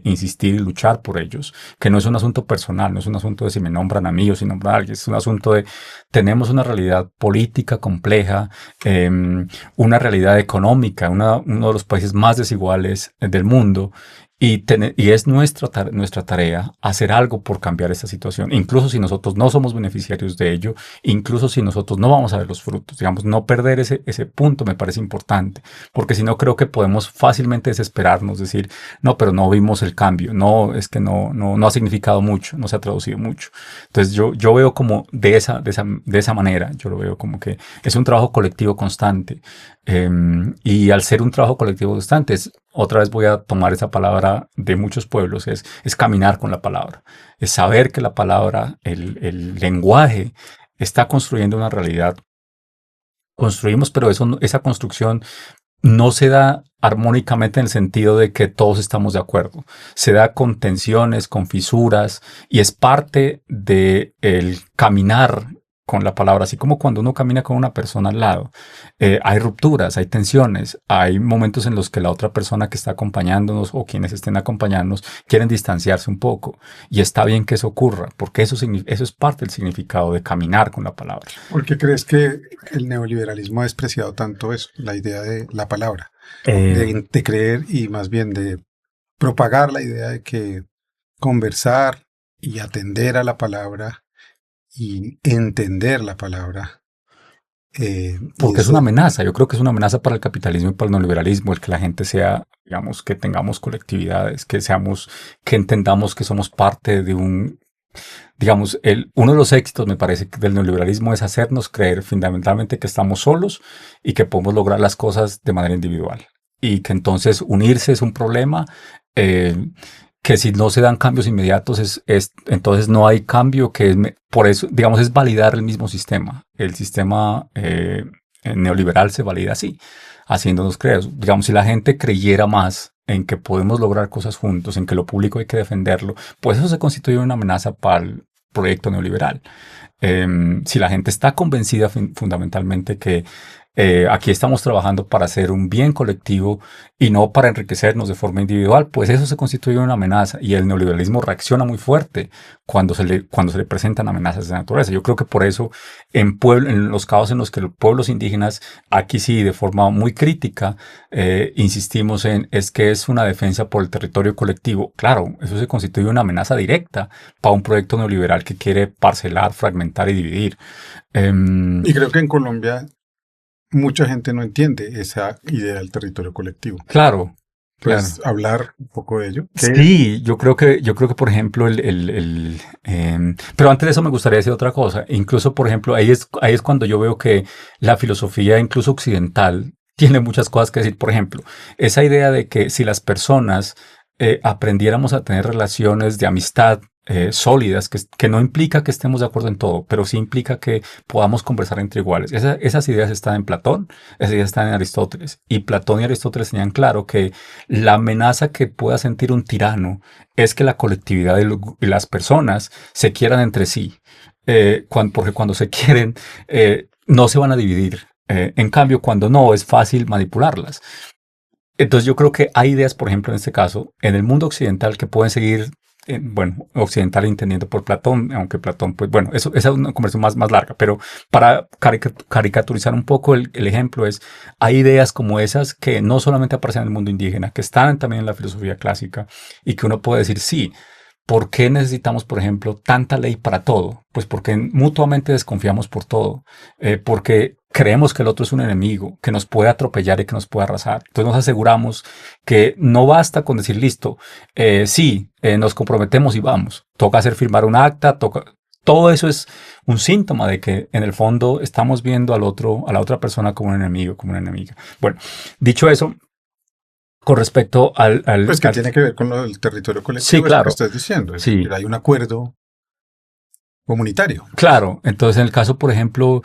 insistir y luchar por ellos, que no es un asunto personal, no es un asunto de si me nombran a mí o si nombran a alguien, es un asunto de tenemos una realidad política compleja, una realidad económica, uno de los países más desiguales del mundo Y es nuestra tarea hacer algo por cambiar esta situación, incluso si nosotros no somos beneficiarios de ello, incluso si nosotros no vamos a ver los frutos. Digamos, no perder ese punto me parece importante, porque si no creo que podemos fácilmente desesperarnos, decir, no, pero no vimos el cambio, no, es que no ha significado mucho, no se ha traducido mucho. Entonces yo veo como de esa manera, yo lo veo como que es un trabajo colectivo constante. Y al ser un trabajo colectivo constante, otra vez voy a tomar esa palabra de muchos pueblos, es caminar con la palabra, es saber que la palabra, el lenguaje, está construyendo una realidad. Construimos, pero esa construcción no se da armónicamente en el sentido de que todos estamos de acuerdo. Se da con tensiones, con fisuras, y es parte del caminar con la palabra, así como cuando uno camina con una persona al lado. Hay rupturas, hay tensiones, hay momentos en los que la otra persona que está acompañándonos o quienes estén acompañándonos quieren distanciarse un poco. Y está bien que eso ocurra, porque eso es parte del significado de caminar con la palabra. ¿Por qué crees que el neoliberalismo ha despreciado tanto eso, la idea de la palabra? De creer y más bien de propagar la idea de que conversar y atender a la palabra y entender la palabra. Porque es una amenaza, yo creo que es una amenaza para el capitalismo y para el neoliberalismo, el que la gente sea, digamos, que tengamos colectividades, que entendamos que somos parte de digamos, uno de los éxitos, me parece, del neoliberalismo es hacernos creer fundamentalmente que estamos solos y que podemos lograr las cosas de manera individual. Y que entonces unirse es un problema, que si no se dan cambios inmediatos, entonces no hay cambio, por eso, digamos, es validar el mismo sistema. El sistema neoliberal se valida así, haciéndonos creer. Digamos, si la gente creyera más en que podemos lograr cosas juntos, en que lo público hay que defenderlo, pues eso se constituye una amenaza para el proyecto neoliberal. Si la gente está convencida fundamentalmente que aquí estamos trabajando para hacer un bien colectivo y no para enriquecernos de forma individual, pues eso se constituye una amenaza y el neoliberalismo reacciona muy fuerte cuando se le presentan amenazas de naturaleza. Yo creo que por eso en los casos en los que los pueblos indígenas, aquí sí de forma muy crítica, insistimos es que es una defensa por el territorio colectivo. Claro, eso se constituye una amenaza directa para un proyecto neoliberal que quiere parcelar, fragmentar y dividir. Y creo que en Colombia mucha gente no entiende esa idea del territorio colectivo. Claro. ¿Puedes hablar un poco de ello? Sí, yo creo que, por ejemplo, pero antes de eso me gustaría decir otra cosa. Incluso, por ejemplo, ahí es cuando yo veo que la filosofía, incluso occidental, tiene muchas cosas que decir. Por ejemplo, esa idea de que si las personas aprendiéramos a tener relaciones de amistad sólidas, que no implica que estemos de acuerdo en todo, pero sí implica que podamos conversar entre iguales. Esas ideas están en Platón, esas ideas están en Aristóteles. Y Platón y Aristóteles tenían claro que la amenaza que pueda sentir un tirano es que la colectividad y las personas se quieran entre sí. Porque cuando se quieren, no se van a dividir. En cambio, cuando no, es fácil manipularlas. Entonces yo creo que hay ideas, por ejemplo, en este caso, en el mundo occidental que pueden seguir, occidental entendiendo por Platón, aunque Platón, pues bueno, esa es una conversación más larga, pero para caricaturizar un poco el ejemplo hay ideas como esas que no solamente aparecen en el mundo indígena, que están también en la filosofía clásica y que uno puede decir, sí, ¿por qué necesitamos, por ejemplo, tanta ley para todo? Pues porque mutuamente desconfiamos por todo, porque creemos que el otro es un enemigo, que nos puede atropellar y que nos puede arrasar. Entonces nos aseguramos que no basta con decir, listo, nos comprometemos y vamos. Toca hacer firmar un acta, todo eso es un síntoma de que en el fondo estamos viendo a la otra persona como un enemigo, como una enemiga. Bueno, dicho eso, con respecto Pues que tiene que ver con lo del territorio colectivo, sí, claro, es lo que estás diciendo. Es sí. decir, hay un acuerdo comunitario. Claro, entonces en el caso, por ejemplo,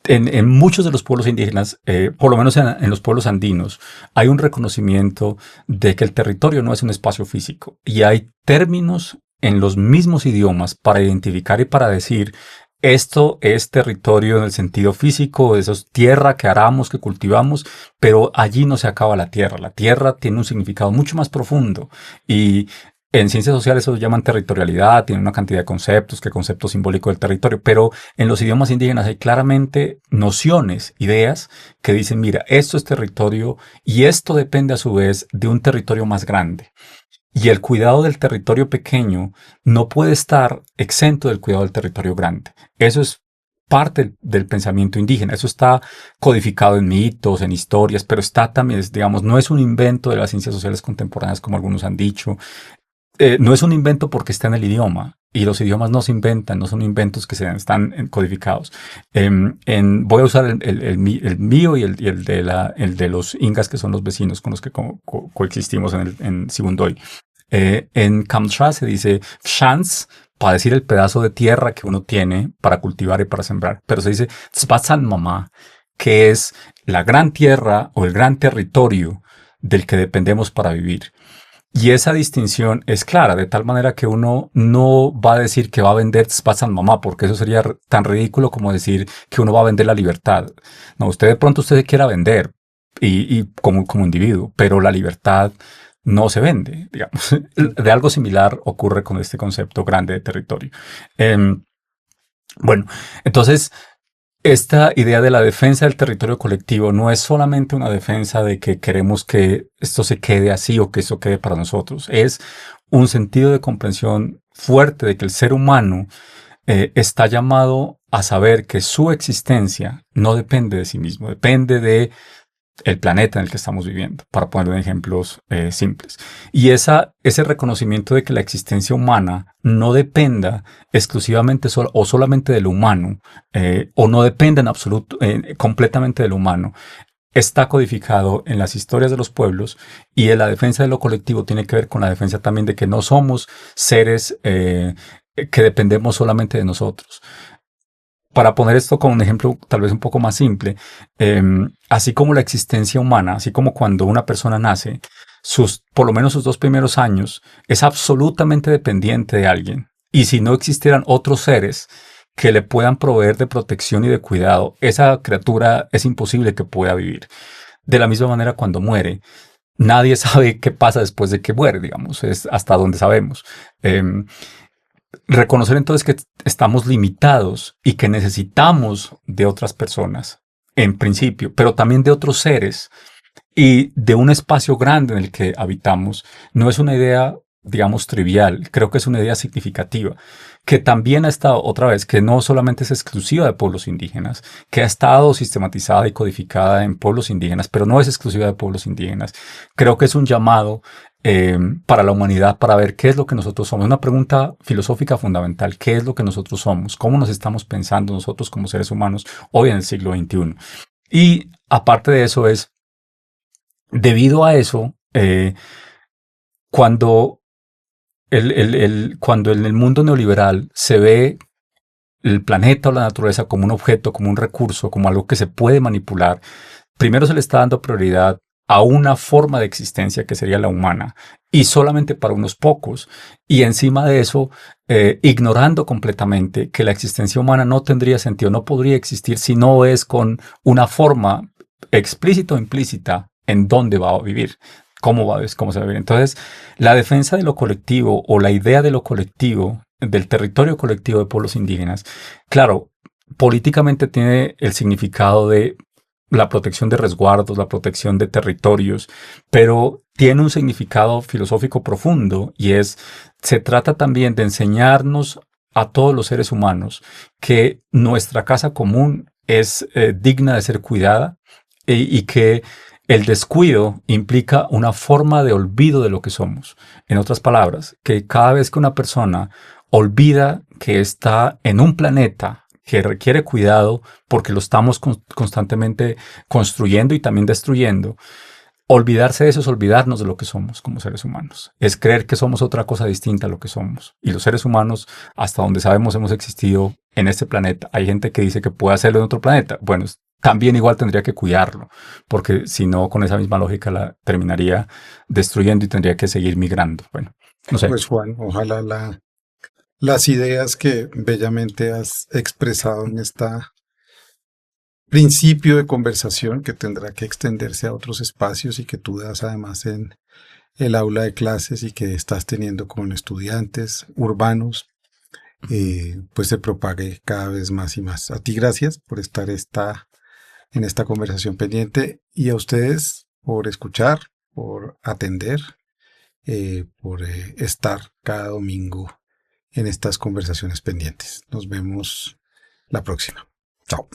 en muchos de los pueblos indígenas, por lo menos en los pueblos andinos, hay un reconocimiento de que el territorio no es un espacio físico y hay términos en los mismos idiomas para identificar y para decir esto es territorio en el sentido físico, eso es tierra que aramos, que cultivamos, pero allí no se acaba la tierra. La tierra tiene un significado mucho más profundo y en ciencias sociales eso lo llaman territorialidad, tiene una cantidad de conceptos, que concepto simbólico del territorio, pero en los idiomas indígenas hay claramente nociones, ideas que dicen, mira, esto es territorio y esto depende a su vez de un territorio más grande. Y el cuidado del territorio pequeño no puede estar exento del cuidado del territorio grande. Eso es parte del pensamiento indígena. Eso está codificado en mitos, en historias, pero está también, digamos, no es un invento de las ciencias sociales contemporáneas como algunos han dicho. No es un invento porque está en el idioma. Y los idiomas no se inventan, no son inventos que están codificados. Voy a usar el mío y el de los ingas, que son los vecinos con los que coexistimos en Sibundoy. En Kamsha se dice Shans para decir el pedazo de tierra que uno tiene para cultivar y para sembrar. Pero se dice Tzpatsan Mamá, que es la gran tierra o el gran territorio del que dependemos para vivir. Y esa distinción es clara, de tal manera que uno no va a decir que va a vender Tzpatsan Mamá, porque eso sería tan ridículo como decir que uno va a vender la libertad. No, usted de pronto usted se quiera vender y como individuo, pero la libertad no se vende, digamos. De algo similar ocurre con este concepto grande de territorio. Bueno, entonces, esta idea de la defensa del territorio colectivo no es solamente una defensa de que queremos que esto se quede así o que eso quede para nosotros. Es un sentido de comprensión fuerte de que el ser humano está llamado a saber que su existencia no depende de sí mismo, depende de el planeta en el que estamos viviendo, para ponerlo en ejemplos simples. Y ese reconocimiento de que la existencia humana no dependa exclusivamente o solamente de lo humano, o no dependa en absoluto, completamente de lo humano, está codificado en las historias de los pueblos, y en la defensa de lo colectivo tiene que ver con la defensa también de que no somos seres que dependemos solamente de nosotros. Para poner esto como un ejemplo tal vez un poco más simple, así como la existencia humana, así como cuando una persona nace, por lo menos sus 2 primeros años, es absolutamente dependiente de alguien. Y si no existieran otros seres que le puedan proveer de protección y de cuidado, esa criatura es imposible que pueda vivir. De la misma manera, cuando muere, nadie sabe qué pasa después de que muere, digamos, es hasta donde sabemos. Reconocer entonces que estamos limitados y que necesitamos de otras personas, en principio, pero también de otros seres y de un espacio grande en el que habitamos, no es una idea, digamos, trivial. Creo que es una idea significativa, que también ha estado, otra vez, que no solamente es exclusiva de pueblos indígenas, que ha estado sistematizada y codificada en pueblos indígenas, pero no es exclusiva de pueblos indígenas. Creo que es un llamado para la humanidad, para ver qué es lo que nosotros somos. Una pregunta filosófica fundamental: ¿qué es lo que nosotros somos? ¿Cómo nos estamos pensando nosotros como seres humanos hoy en el siglo XXI? Y aparte de eso debido a eso, cuando, cuando en el mundo neoliberal se ve el planeta o la naturaleza como un objeto, como un recurso, como algo que se puede manipular, primero se le está dando prioridad a una forma de existencia que sería la humana, y solamente para unos pocos, y encima de eso, ignorando completamente que la existencia humana no tendría sentido, no podría existir si no es con una forma explícita o implícita en dónde va a vivir, cómo se va a vivir. Entonces, la defensa de lo colectivo o la idea de lo colectivo, del territorio colectivo de pueblos indígenas, claro, políticamente tiene el significado de la protección de resguardos, la protección de territorios, pero tiene un significado filosófico profundo, y se trata también de enseñarnos a todos los seres humanos que nuestra casa común es digna de ser cuidada, y que el descuido implica una forma de olvido de lo que somos. En otras palabras, que cada vez que una persona olvida que está en un planeta que requiere cuidado porque lo estamos constantemente construyendo y también destruyendo, olvidarse de eso es olvidarnos de lo que somos como seres humanos. Es creer que somos otra cosa distinta a lo que somos. Y los seres humanos, hasta donde sabemos, hemos existido en este planeta. Hay gente que dice que puede hacerlo en otro planeta. Bueno, también igual tendría que cuidarlo, porque si no, con esa misma lógica la terminaría destruyendo y tendría que seguir migrando. Bueno, no sé. Pues Juan, ojalá las ideas que bellamente has expresado en este principio de conversación, que tendrá que extenderse a otros espacios y que tú das además en el aula de clases y que estás teniendo con estudiantes urbanos, pues se propague cada vez más y más. A ti gracias por estar en esta conversación pendiente, y a ustedes por escuchar, por atender por estar cada domingo en estas conversaciones pendientes. Nos vemos la próxima. Chao.